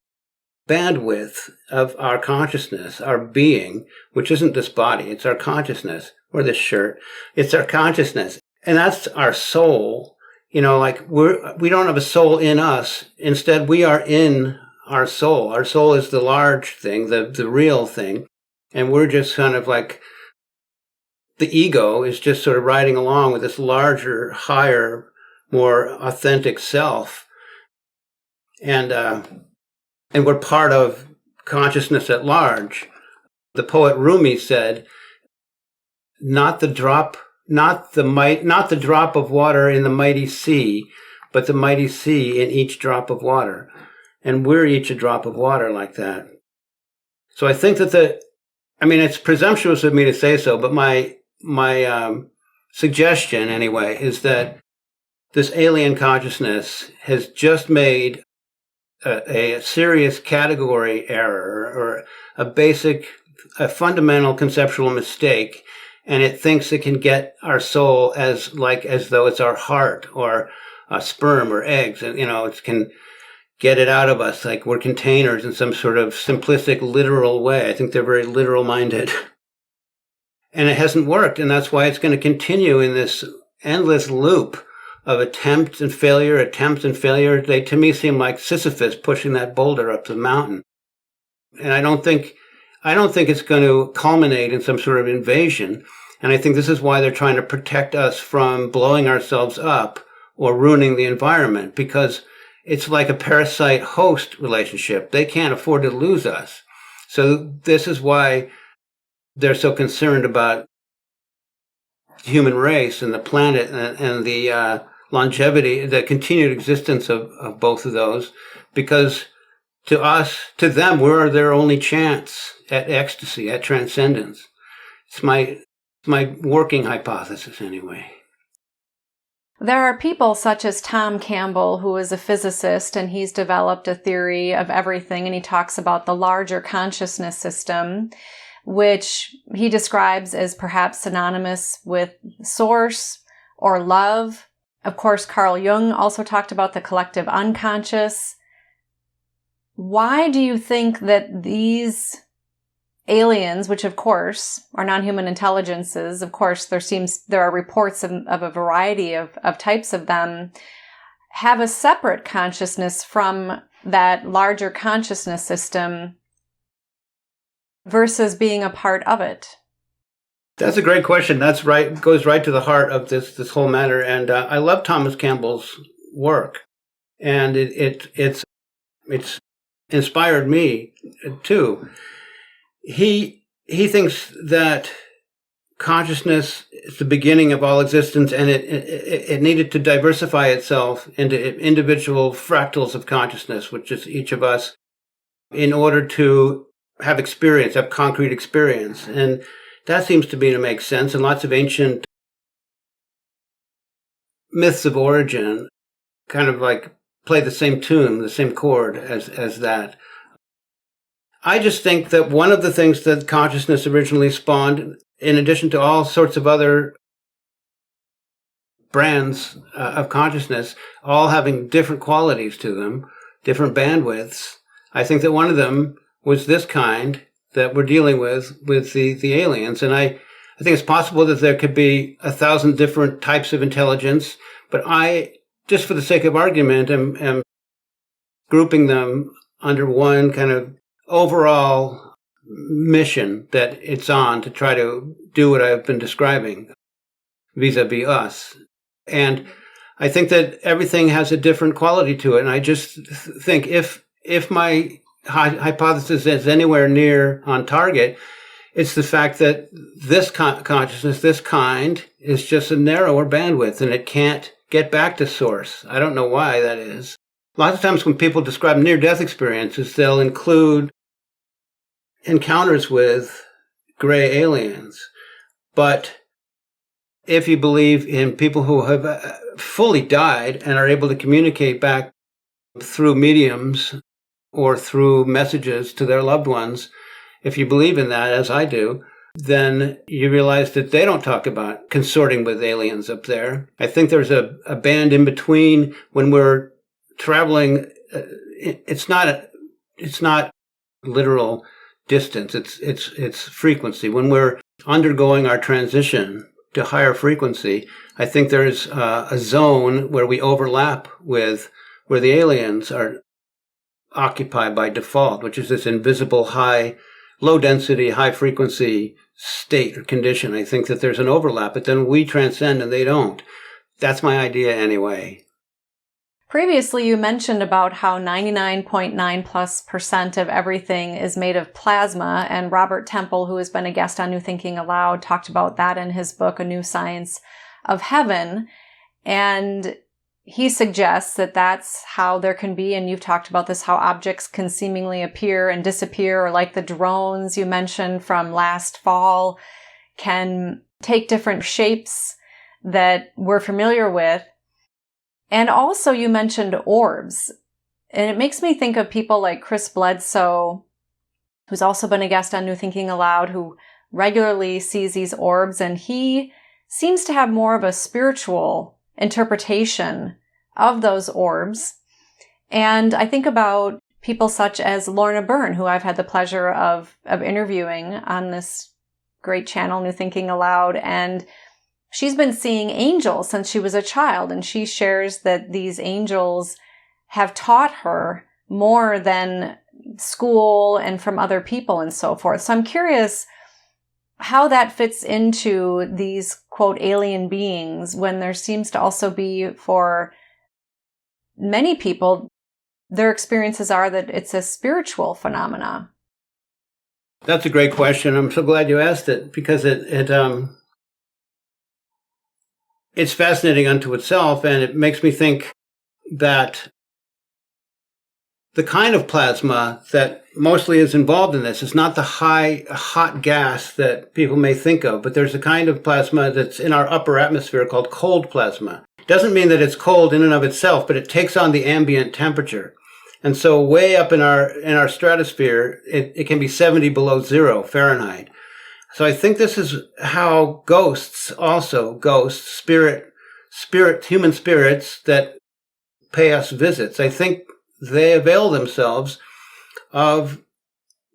bandwidth of our consciousness, our being, which isn't this body. It's our consciousness or this shirt. It's our consciousness. And that's our soul. You know, like we don't have a soul in us. Instead, we are in our soul. Our soul is the large thing, the real thing. And we're just kind of like, the ego is just sort of riding along with this larger, higher, more authentic self. And we're part of consciousness at large. The poet Rumi said, not the drop of water in the mighty sea, but the mighty sea in each drop of water. And we're each a drop of water like that. So I think that it's presumptuous of me to say so, but my suggestion anyway is that this alien consciousness has just made a serious category error or a fundamental conceptual mistake, and it thinks it can get our soul as though it's our heart or sperm or eggs, and it can get it out of us like we're containers in some sort of simplistic, literal way. I think they're very literal minded. And it hasn't worked, and that's why it's going to continue in this endless loop of attempt and failure. They, to me, seem like Sisyphus pushing that boulder up the mountain. And I don't think it's going to culminate in some sort of invasion. And I think this is why they're trying to protect us from blowing ourselves up or ruining the environment, because it's like a parasite-host relationship. They can't afford to lose us. So this is why they're so concerned about the human race and the planet and the longevity, the continued existence of both of those, because to them, we're their only chance at ecstasy, at transcendence. It's my working hypothesis anyway. There are people such as Tom Campbell, who is a physicist, and he's developed a theory of everything, and he talks about the larger consciousness system, which he describes as perhaps synonymous with source or love. Of course, Carl Jung also talked about the collective unconscious. Why do you think that these aliens, which of course are non-human intelligences, of course there are reports of a variety of types of them, have a separate consciousness from that larger consciousness system versus being a part of it? That's a great question. That's right. Goes right to the heart of this whole matter. And I love Thomas Campbell's work, and it's inspired me too. He thinks that consciousness is the beginning of all existence, and it needed to diversify itself into individual fractals of consciousness, which is each of us, in order to have experience, have concrete experience. And that seems to me to make sense. And lots of ancient myths of origin kind of like play the same tune, the same chord as that. I just think that one of the things that consciousness originally spawned, in addition to all sorts of other brands of consciousness, all having different qualities to them, different bandwidths, I think that one of them was this kind that we're dealing with the aliens. And I think it's possible that there could be 1,000 different types of intelligence, but I, just for the sake of argument, am grouping them under one kind of overall mission that it's on to try to do what I've been describing vis-a-vis us. And I think that everything has a different quality to it. And I just think if my hypothesis is anywhere near on target, it's the fact that this consciousness, this kind, is just a narrower bandwidth and it can't get back to source. I don't know why that is. Lots of times when people describe near-death experiences, they'll include encounters with gray aliens. But if you believe in people who have fully died and are able to communicate back through mediums or through messages to their loved ones, if you believe in that, as I do, then you realize that they don't talk about consorting with aliens up there. I think there's a band in between when we're traveling. It's not literal distance. It's frequency. When we're undergoing our transition to higher frequency, I think there's a zone where we overlap with where the aliens are occupied by default, which is this invisible low density, high frequency state or condition. I think that there's an overlap, but then we transcend and they don't. That's my idea anyway. Previously, you mentioned about how 99.9+% of everything is made of plasma, and Robert Temple, who has been a guest on New Thinking Aloud, talked about that in his book, A New Science of Heaven. And he suggests that that's how there can be, and you've talked about this, how objects can seemingly appear and disappear, or like the drones you mentioned from last fall can take different shapes that we're familiar with. And also you mentioned orbs, and it makes me think of people like Chris Bledsoe, who's also been a guest on New Thinking Aloud, who regularly sees these orbs, and he seems to have more of a spiritual interpretation of those orbs. And I think about people such as Lorna Byrne, who I've had the pleasure of interviewing on this great channel, New Thinking Aloud, and she's been seeing angels since she was a child, and she shares that these angels have taught her more than school and from other people and so forth. So I'm curious how that fits into these, quote, alien beings, when there seems to also be, for many people, their experiences are that it's a spiritual phenomena. That's a great question. I'm so glad you asked it, because it's fascinating unto itself, and it makes me think that the kind of plasma that mostly is involved in this is not the hot gas that people may think of, but there's a kind of plasma that's in our upper atmosphere called cold plasma. It doesn't mean that it's cold in and of itself, but it takes on the ambient temperature. And so way up in our stratosphere, it can be 70 below zero Fahrenheit. So I think this is how human spirits that pay us visits, I think they avail themselves of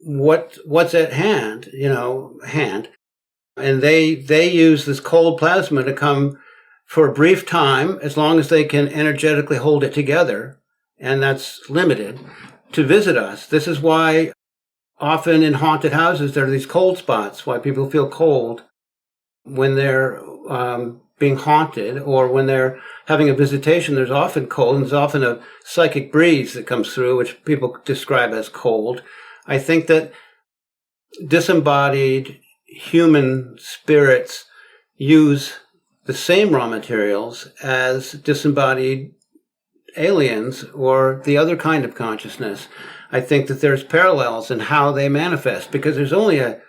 what's at hand, and they use this cold plasma to come for a brief time, as long as they can energetically hold it together, and that's limited, to visit us. This is why often in haunted houses there are these cold spots, why people feel cold. when they're being haunted or when they're having a visitation, there's often cold, and there's often a psychic breeze that comes through, which people describe as cold. I think that disembodied human spirits use the same raw materials as disembodied aliens or the other kind of consciousness. I think that there's parallels in how they manifest, because there's only a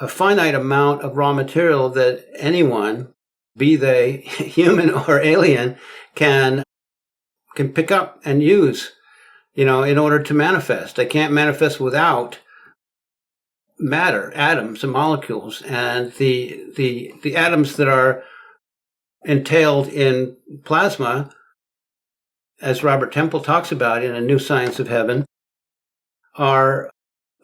finite amount of raw material that anyone, be they human or alien, can pick up and use, in order to manifest. They can't manifest without matter, atoms and molecules, and the atoms that are entailed in plasma, as Robert Temple talks about in A New Science of Heaven, are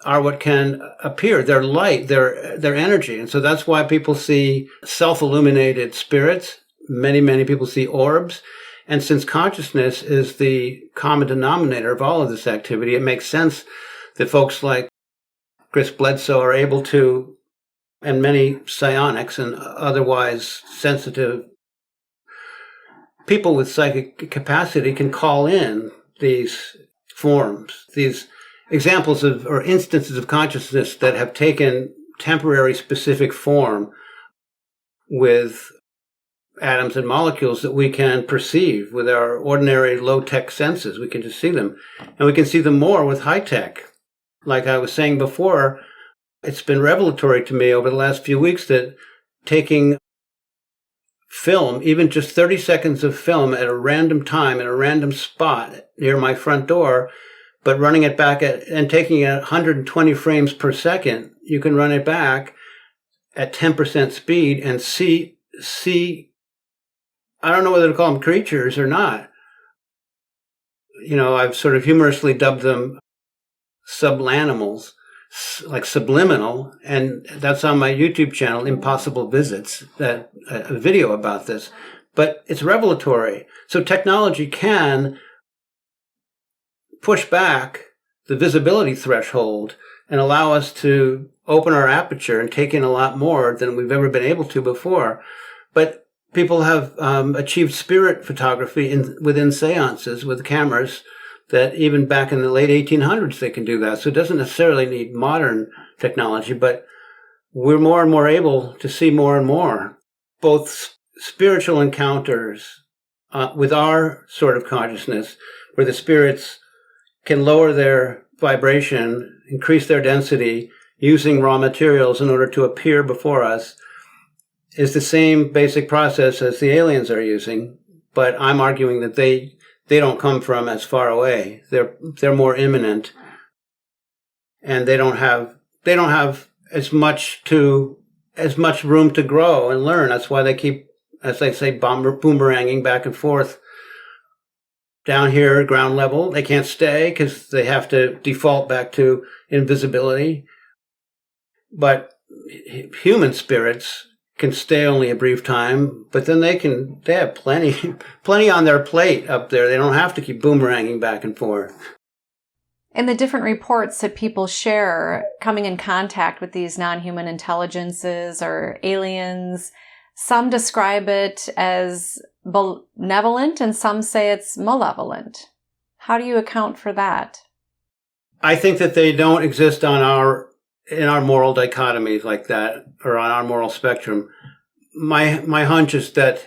what can appear. They're light, they're energy. And so that's why people see self-illuminated spirits. Many people see orbs. And since consciousness is the common denominator of all of this activity, it makes sense that folks like Chris Bledsoe are able to, and many psionics and otherwise sensitive people with psychic capacity can call in these forms, these examples of or instances of consciousness that have taken temporary specific form with atoms and molecules that we can perceive with our ordinary low-tech senses. We can just see them. And we can see them more with high-tech. Like I was saying before, it's been revelatory to me over the last few weeks that taking film, even just 30 seconds of film at a random time in a random spot near my front door, but running it back and taking it at 120 frames per second, you can run it back at 10% speed and see, I don't know whether to call them creatures or not. I've sort of humorously dubbed them sublanimals, like subliminal, and that's on my YouTube channel, Impossible Visits, that a video about this. But it's revelatory. So technology can push back the visibility threshold and allow us to open our aperture and take in a lot more than we've ever been able to before. But people have achieved spirit photography within seances with cameras that even back in the late 1800s they can do that. So it doesn't necessarily need modern technology, but we're more and more able to see more and more, both spiritual encounters with our sort of consciousness, where the spirits can lower their vibration, increase their density using raw materials in order to appear before us, is the same basic process as the aliens are using. But I'm arguing that they don't come from as far away. They're more imminent, and they don't have as much room to grow and learn. That's why they keep, as they say, boomeranging back and forth down here, ground level. They can't stay because they have to default back to invisibility. But human spirits can stay only a brief time, but then they have plenty on their plate up there. They don't have to keep boomeranging back and forth. In the different reports that people share coming in contact with these non-human intelligences or aliens, some describe it as benevolent and some say it's malevolent. How do you account for that? I think that they don't exist in our moral dichotomies like that, or on our moral spectrum. My hunch is that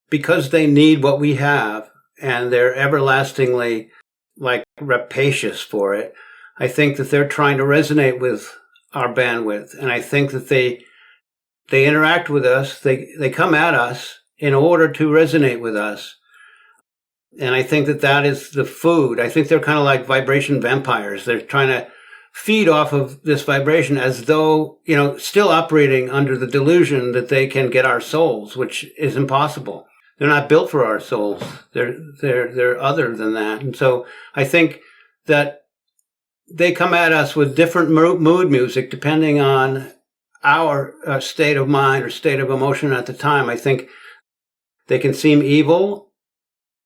because they need what we have and they're everlastingly rapacious for it, I think that they're trying to resonate with our bandwidth. And I think that they interact with us. They come at us in order to resonate with us. And I think that is the food. I think they're kind of like vibration vampires. They're trying to feed off of this vibration as though, still operating under the delusion that they can get our souls, which is impossible. They're not built for our souls. They're other than that. And so I think that they come at us with different mood music depending on our state of mind or state of emotion at the time. I think they can seem evil,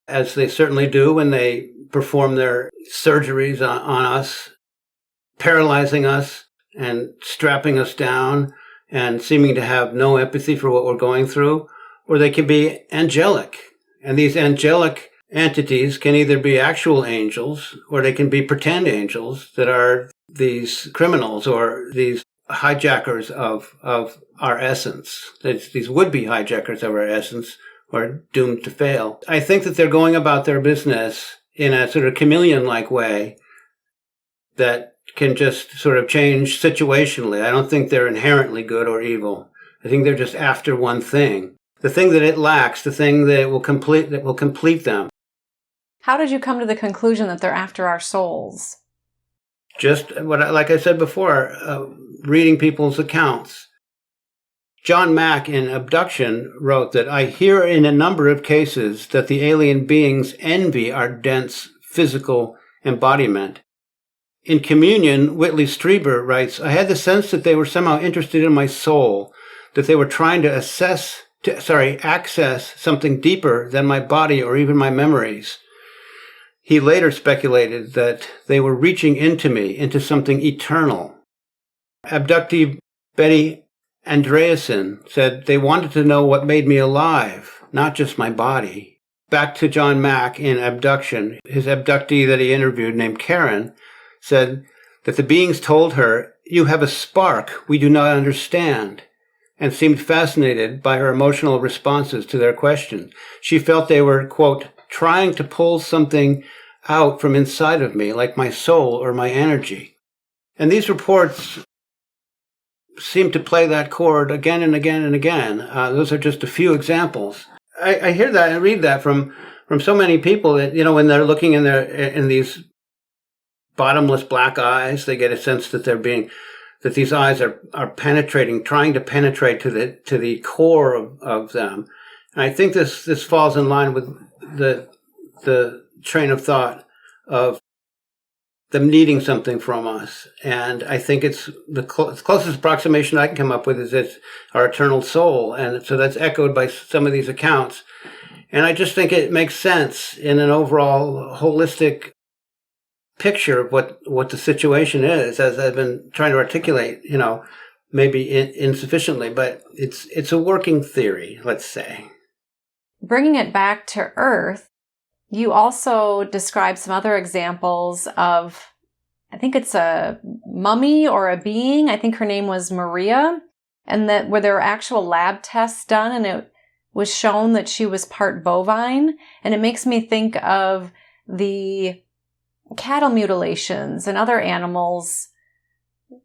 as they certainly do when they perform their surgeries on us, paralyzing us and strapping us down and seeming to have no empathy for what we're going through, or they can be angelic. And these angelic entities can either be actual angels, or they can be pretend angels that are these criminals or these hijackers of our essence. These would-be hijackers of our essence who are doomed to fail. I think that they're going about their business in a sort of chameleon-like way that can just sort of change situationally. I don't think they're inherently good or evil. I think they're just after one thing. The thing that it lacks, the thing that will complete them. How did you come to the conclusion that they're after our souls? Just like I said before, reading people's accounts. John Mack in Abduction wrote that I hear in a number of cases that the alien beings envy our dense physical embodiment. In Communion, Whitley Strieber writes, I had the sense that they were somehow interested in my soul, that they were trying to access something deeper than my body or even my memories. He later speculated that they were reaching into me, into something eternal. Abductee Betty Andreasen said they wanted to know what made me alive, not just my body. Back to John Mack in Abduction, his abductee that he interviewed named Karen said that the beings told her, you have a spark we do not understand, and seemed fascinated by her emotional responses to their questions. She felt they were, quote, trying to pull something out from inside of me, like my soul or my energy. And these reports seem to play that chord again and again and again. Those are just a few examples. I hear that and read that from so many people that, when they're looking in these bottomless black eyes, they get a sense that that these eyes are penetrating, trying to penetrate to the core of them. And I think this falls in line with the train of thought of them needing something from us. And I think it's the closest approximation I can come up with is it's our eternal soul. And so that's echoed by some of these accounts. And I just think it makes sense in an overall holistic picture of what the situation is, as I've been trying to articulate, maybe insufficiently, but it's a working theory, let's say. Bringing it back to Earth, you also describe some other examples of, I think it's a mummy or a being. I think her name was Maria, and that where there were actual lab tests done, and it was shown that she was part bovine. And it makes me think of the cattle mutilations and other animals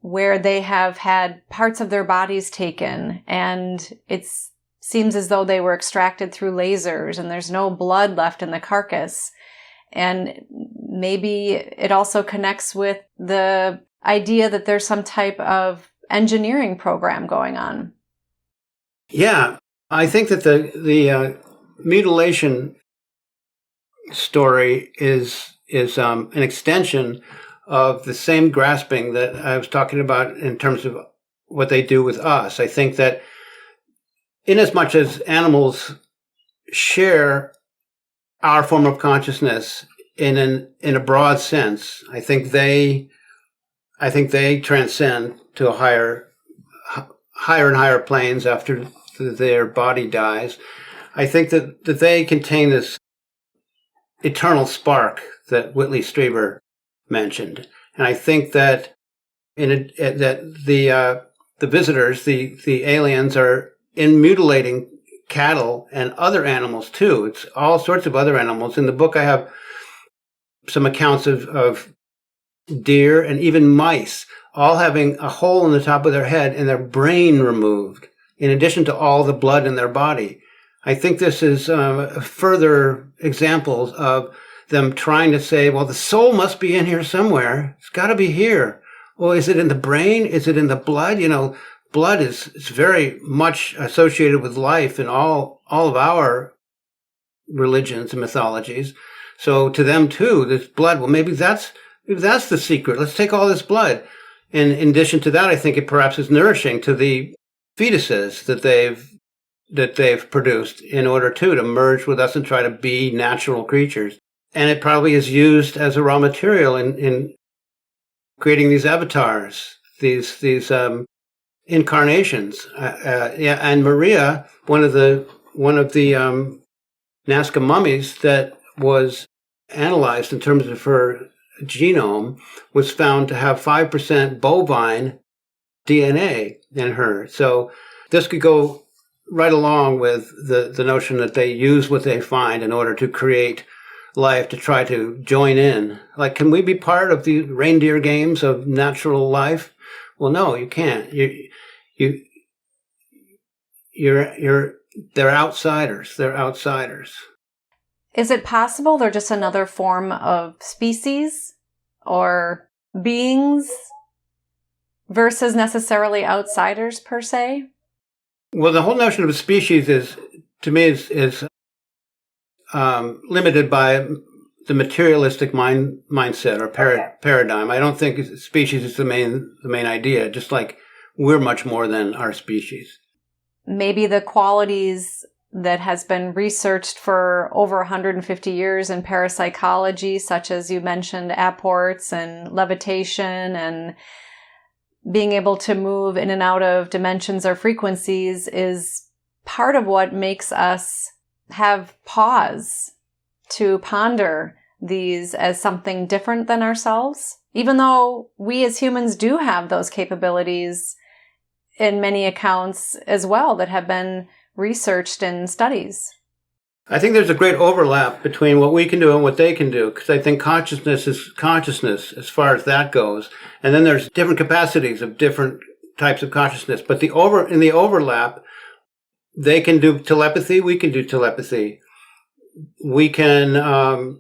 where they have had parts of their bodies taken, and it seems as though they were extracted through lasers and there's no blood left in the carcass. And maybe it also connects with the idea that there's some type of engineering program going on. Yeah, I think that the mutilation story is an extension of the same grasping that I was talking about in terms of what they do with us. I think that inasmuch as animals share our form of consciousness in a broad sense, I think they transcend to higher and higher planes after their body dies. I think that they contain this eternal spark that Whitley Strieber mentioned, and I think that that the visitors, the aliens, are in mutilating cattle and other animals too. It's all sorts of other animals. In the book, I have some accounts of deer and even mice, all having a hole in the top of their head and their brain removed, in addition to all the blood in their body. I think this is further examples of them trying to say, well, the soul must be in here somewhere. It's got to be here. Well, is it in the brain? Is it in the blood? Blood is very much associated with life in all of our religions and mythologies. So to them too, this blood, well, maybe that's the secret. Let's take all this blood. And in addition to that, I think it perhaps is nourishing to the fetuses that they've produced in order to merge with us and try to be natural creatures. And it probably is used as a raw material in creating these avatars, these incarnations. Yeah, and Maria, one of the Nazca mummies that was analyzed in terms of her genome, was found to have 5% bovine DNA in her. So this could go right along with the notion that they use what they find in order to create life, to try to join in. Like, can we be part of the reindeer games of natural life? Well, no, you can't. They're outsiders. They're outsiders. Is it possible they're just another form of species or beings versus necessarily outsiders per se? Well, the whole notion of a species is, to me, is limited by the materialistic mindset or paradigm. I don't think species is the main idea. Just like we're much more than our species. Maybe the qualities that has been researched for over 150 years in parapsychology, such as you mentioned, apports and levitation and being able to move in and out of dimensions or frequencies, is part of what makes us have pause to ponder these as something different than ourselves. Even though we as humans do have those capabilities in many accounts as well that have been researched in studies. I think there's a great overlap between what we can do and what they can do, because I think consciousness is consciousness as far as that goes. And then there's different capacities of different types of consciousness. But in the overlap, they can do telepathy, we can do telepathy. We can,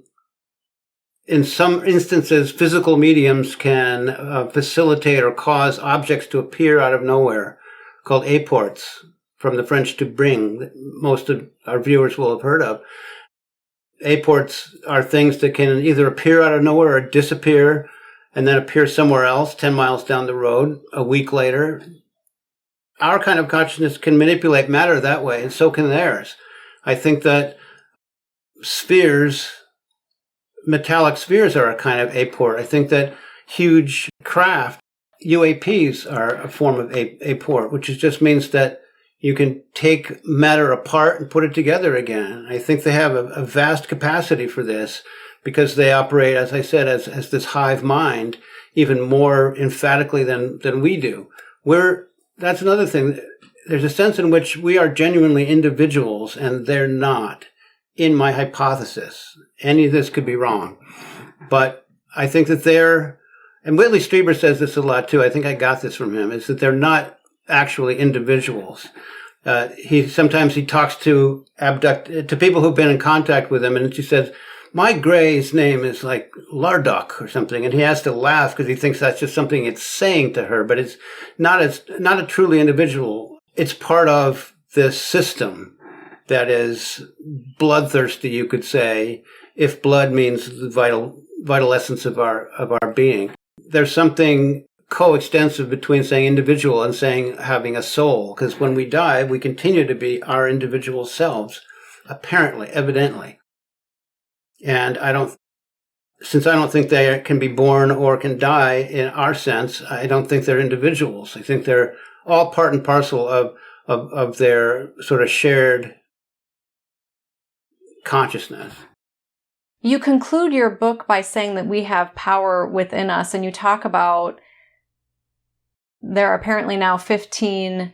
in some instances, physical mediums can facilitate or cause objects to appear out of nowhere, called apports, from the French to bring, that most of our viewers will have heard of. Apports are things that can either appear out of nowhere or disappear and then appear somewhere else 10 miles down the road a week later. Our kind of consciousness can manipulate matter that way, and so can theirs. I think that spheres, metallic spheres, are a kind of apport. I think that huge craft, UAPs, are a form of apport, which just means that you can take matter apart and put it together again. I think they have a vast capacity for this because they operate, as I said, as this hive mind, even more emphatically than we do. That's another thing. There's a sense in which we are genuinely individuals, and they're not, in my hypothesis. Any of this could be wrong. But I think that and Whitley Strieber says this a lot too, I think I got this from him, is that they're not actually individuals. Sometimes he talks to people who've been in contact with him, and she says, my Gray's name is like Lardok or something, and he has to laugh because he thinks that's just something it's saying to her, but it's not a truly individual. It's part of this system that is bloodthirsty, you could say, if blood means the vital essence of our being. There's something coextensive between saying individual and saying having a soul, because when we die, we continue to be our individual selves, apparently, evidently. And since I don't think they can be born or can die in our sense, I don't think they're individuals. I think they're all part and parcel of their sort of shared consciousness. You conclude your book by saying that we have power within us, and you talk about there are apparently now 15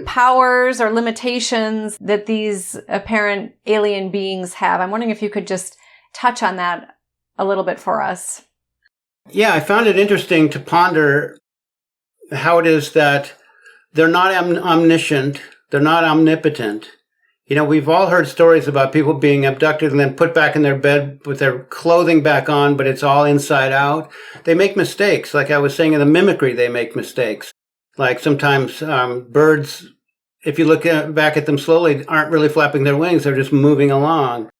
powers or limitations that these apparent alien beings have. I'm wondering if you could just touch on that a little bit for us. Yeah, I found it interesting to ponder how it is that they're not omniscient, they're not omnipotent. You know, we've all heard stories about people being abducted and then put back in their bed with their clothing back on, but it's all inside out. They make mistakes. Like I was saying in the mimicry, they make mistakes. Like sometimes birds, if you look back at them slowly, aren't really flapping their wings. They're just moving along.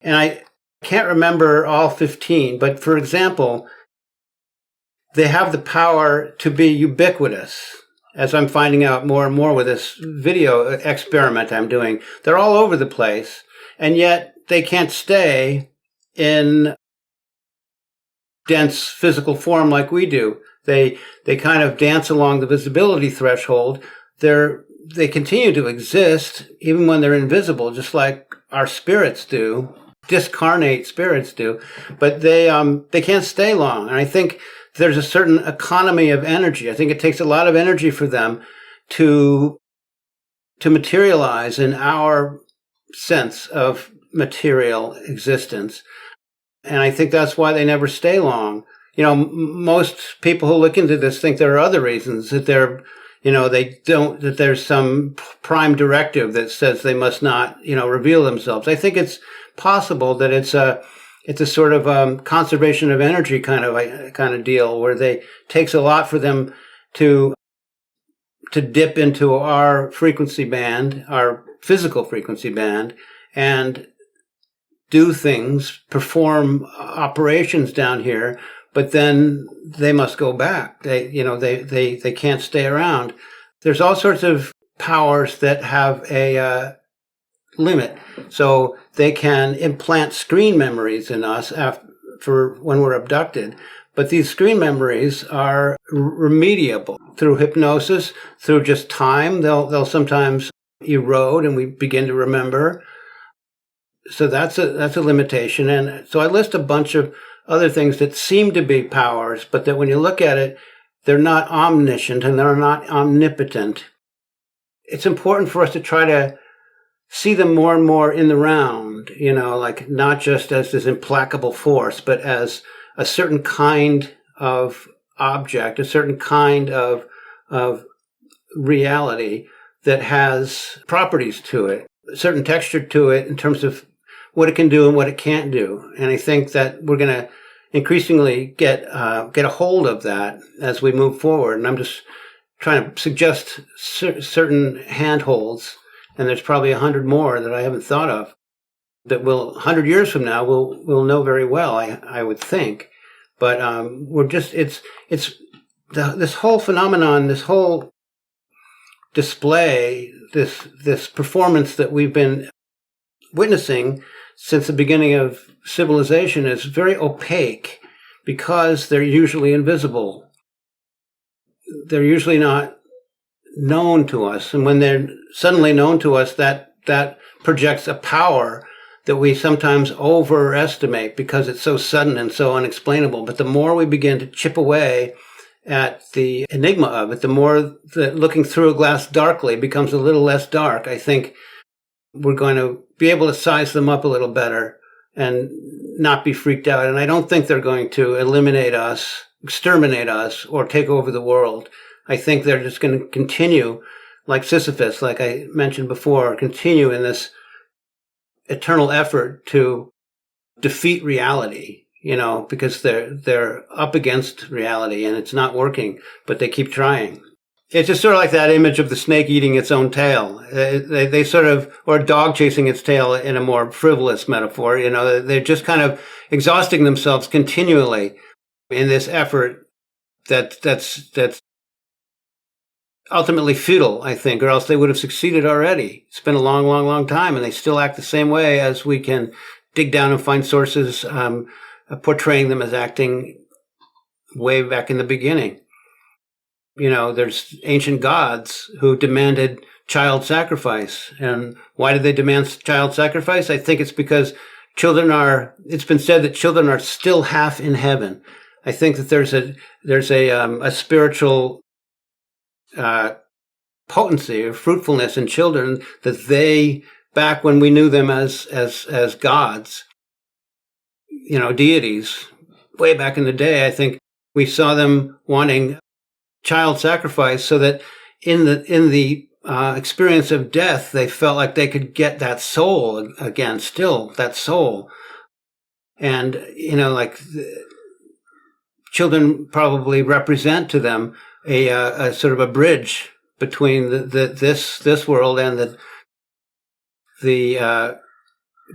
And I can't remember all 15, but for example, they have the power to be ubiquitous. As I'm finding out more and more with this video experiment I'm doing, they're all over the place, and yet they can't stay in dense physical form like we do. They kind of dance along the visibility threshold. They continue to exist even when they're invisible, just like our spirits do, discarnate spirits do, but they can't stay long. And I think there's a certain economy of energy. I think it takes a lot of energy for them to materialize in our sense of material existence. And I think that's why they never stay long. Most people who look into this think there are other reasons, that that there's some prime directive that says they must not, reveal themselves. I think it's possible that it's a sort of conservation of energy kind of deal, where they takes a lot for them to dip into our frequency band, our physical frequency band, and do things, perform operations down here, but then they must go back. They can't stay around. There's all sorts of powers that have a limit. So they can implant screen memories in us for when we're abducted. But these screen memories are remediable through hypnosis, through just time. They'll sometimes erode and we begin to remember. So that's a limitation. And so I list a bunch of other things that seem to be powers, but that when you look at it, they're not omniscient and they're not omnipotent. It's important for us to try to see them more and more in the round, like not just as this implacable force, but as a certain kind of object, a certain kind of reality that has properties to it, a certain texture to it in terms of what it can do and what it can't do. And I think that we're going to increasingly get a hold of that as we move forward. And I'm just trying to suggest certain handholds, and there's probably 100 more that I haven't thought of that 100 years from now we'll know very well, I would think. But this whole phenomenon, this whole display, this performance that we've been witnessing since the beginning of civilization is very opaque because they're usually invisible. They're usually not known to us. And when they're suddenly known to us, that projects a power that we sometimes overestimate because it's so sudden and so unexplainable. But the more we begin to chip away at the enigma of it, the more that looking through a glass darkly becomes a little less dark. I think we're going to be able to size them up a little better and not be freaked out. And I don't think they're going to eliminate us, exterminate us, or take over the world. I think they're just going to continue, like Sisyphus, like I mentioned before, continue in this eternal effort to defeat reality, because they're up against reality and it's not working, but they keep trying. It's just sort of like that image of the snake eating its own tail. They sort of, or a dog chasing its tail in a more frivolous metaphor, they're just kind of exhausting themselves continually in this effort that's ultimately futile, I think, or else they would have succeeded already. It's been a long, long, long time, and they still act the same way as we can dig down and find sources portraying them as acting way back in the beginning. There's ancient gods who demanded child sacrifice. And why did they demand child sacrifice? I think it's because it's been said that children are still half in heaven. I think that there's a spiritual potency or fruitfulness in children that they, back when we knew them as gods, deities, way back in the day, I think we saw them wanting child sacrifice so that in the experience of death, they felt like they could get that soul again, still that soul. And, children probably represent to them a sort of a bridge between this world and the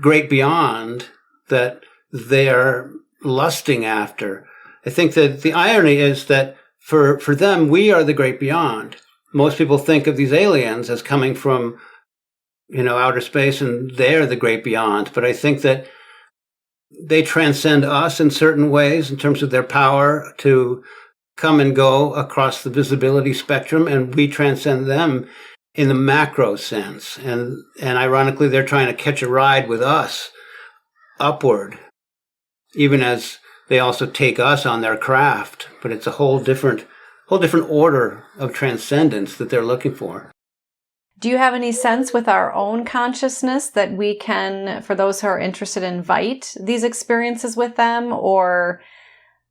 great beyond that they are lusting after. I think that the irony is that for them, we are the great beyond. Most people think of these aliens as coming from, outer space, and they're the great beyond. But I think that they transcend us in certain ways in terms of their power to come and go across the visibility spectrum, and we transcend them in the macro sense. And ironically, they're trying to catch a ride with us upward, even as they also take us on their craft. But it's a whole different order of transcendence that they're looking for. Do you have any sense with our own consciousness that we can, for those who are interested, invite these experiences with them, or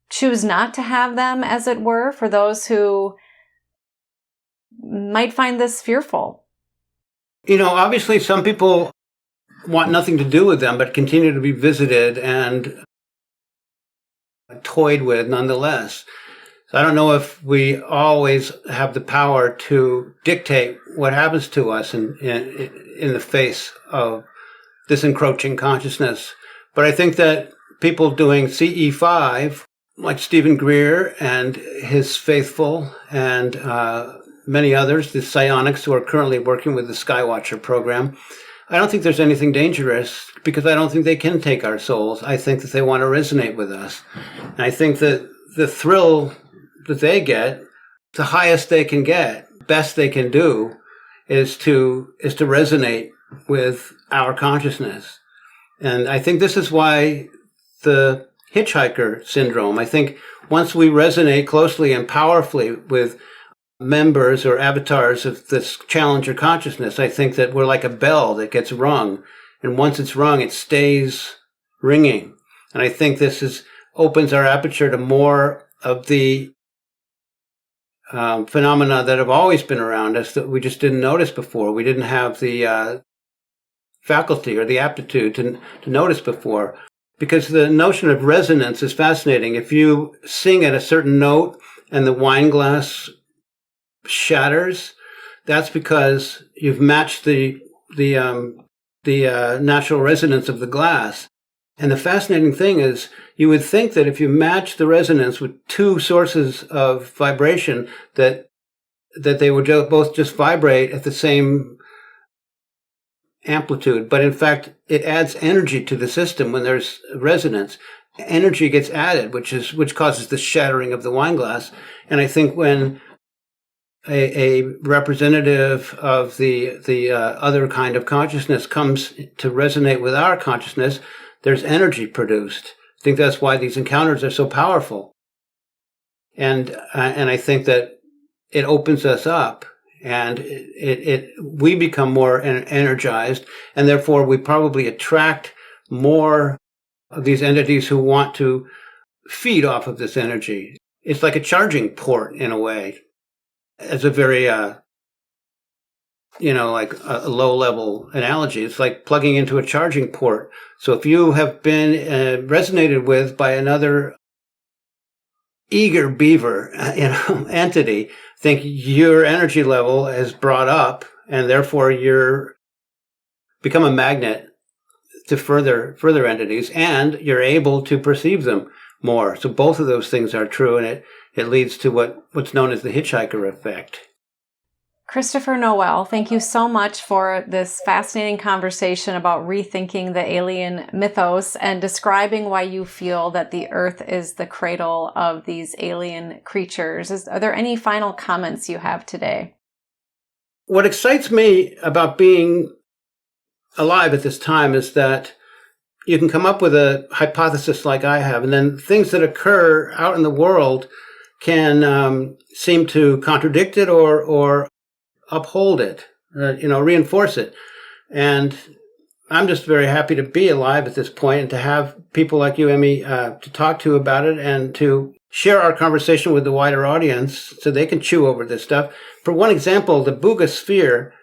choose not to have them, as it were, for those who might find this fearful? Obviously some people want nothing to do with them, but continue to be visited and toyed with nonetheless. So I don't know if we always have the power to dictate what happens to us in the face of this encroaching consciousness. But I think that people doing CE5, like Stephen Greer and his faithful, and many others, the psionics who are currently working with the Skywatcher program, I don't think there's anything dangerous, because I don't think they can take our souls. I think that they want to resonate with us. And I think that the thrill that they get, the highest they can get, best they can do, is to resonate with our consciousness. And I think this is why the hitchhiker syndrome, I think once we resonate closely and powerfully with members or avatars of this challenger consciousness, I think that we're like a bell that gets rung. And once it's rung, it stays ringing. And I think this opens our aperture to more of the phenomena that have always been around us that we just didn't notice before. We didn't have the faculty or the aptitude to notice before. Because the notion of resonance is fascinating. If you sing at a certain note and the wine glass shatters, that's because you've matched the natural resonance of the glass. And the fascinating thing is, you would think that if you match the resonance with two sources of vibration, that they would both just vibrate at the same amplitude. But in fact, it adds energy to the system when there's resonance. Energy gets added, which causes the shattering of the wine glass. And I think when a representative of the other kind of consciousness comes to resonate with our consciousness, there's energy produced. I think that's why these encounters are so powerful. And I think that it opens us up, and we become more energized, and therefore we probably attract more of these entities who want to feed off of this energy. It's like a charging port in a way. As a very, like a low-level analogy, it's like plugging into a charging port. So if you have been resonated with by another eager beaver, entity, think your energy level is brought up, and therefore you're become a magnet to further entities, and you're able to perceive them more. So both of those things are true, and it leads to what's known as the hitchhiker effect. Christopher Noël, thank you so much for this fascinating conversation about rethinking the alien mythos and describing why you feel that the Earth is the cradle of these alien creatures. Are there any final comments you have today? What excites me about being alive at this time is that you can come up with a hypothesis like I have, and then things that occur out in the world can seem to contradict it or uphold it, reinforce it. And I'm just very happy to be alive at this point and to have people like you, Emmy, to talk to about it and to share our conversation with the wider audience so they can chew over this stuff. For one example, the Booga sphere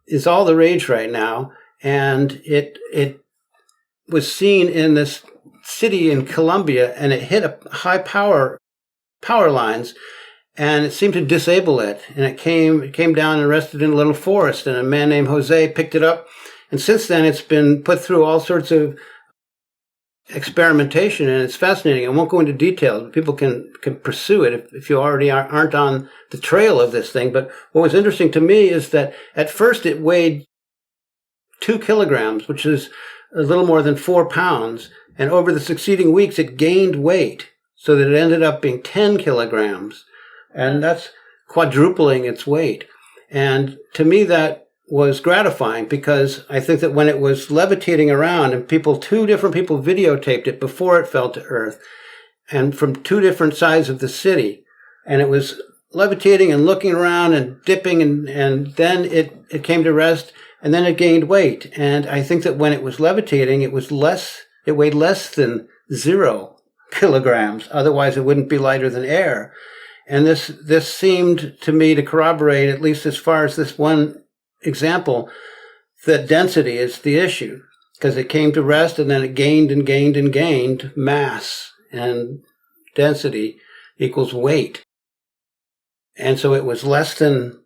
is all the rage right now, and it was seen in this city in Colombia, and it hit a high power lines, and it seemed to disable it. And it came down and rested in a little forest, and a man named Jose picked it up. And since then, it's been put through all sorts of experimentation, and it's fascinating. I won't go into details. People can pursue it if you already aren't on the trail of this thing. But what was interesting to me is that at first it weighed 2 kilograms, which is a little more than 4 pounds. And over the succeeding weeks, it gained weight. so that it ended up being 10 kilograms. And that's quadrupling its weight. And to me, that was gratifying because I think that when it was levitating around and two different people videotaped it before it fell to Earth and from two different sides of the city, and it was levitating and looking around and dipping, and then it came to rest, and then it gained weight. And I think that when it was levitating, it weighed less than 0 kilograms. Otherwise, it wouldn't be lighter than air. And this seemed to me to corroborate, at least as far as this one example, that density is the issue, because it came to rest and then it gained and gained and gained mass, and density equals weight. And so it was less than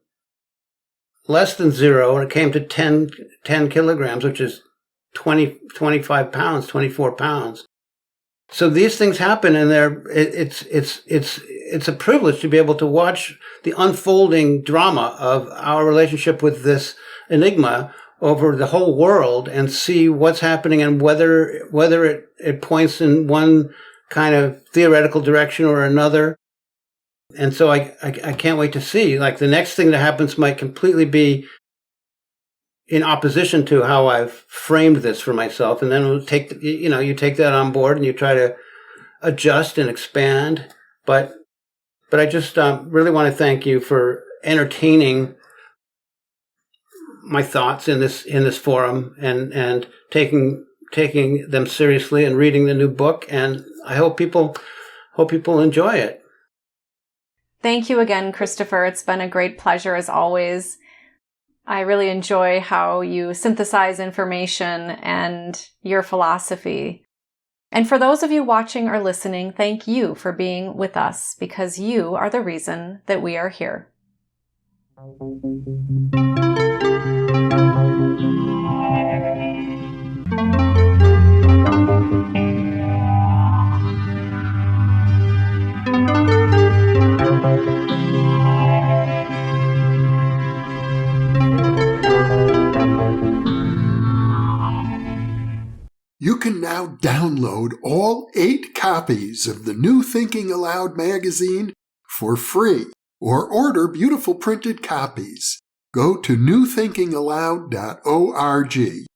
0, and it came to 10 kilograms, which is 25 pounds, 24 pounds. So these things happen, and it's a privilege to be able to watch the unfolding drama of our relationship with this enigma over the whole world and see what's happening and whether it points in one kind of theoretical direction or another. And so I can't wait to see. Like, the next thing that happens might completely be in opposition to how I've framed this for myself. And then you take that on board and you try to adjust and expand. But I just really want to thank you for entertaining my thoughts in this forum and taking them seriously and reading the new book. And I hope people enjoy it. Thank you again, Christopher. It's been a great pleasure as always. I really enjoy how you synthesize information and your philosophy. And for those of you watching or listening, thank you for being with us, because you are the reason that we are here. You can now download all 8 copies of the new Thinking Aloud magazine for free, or order beautiful printed copies. Go to newthinkingaloud.org.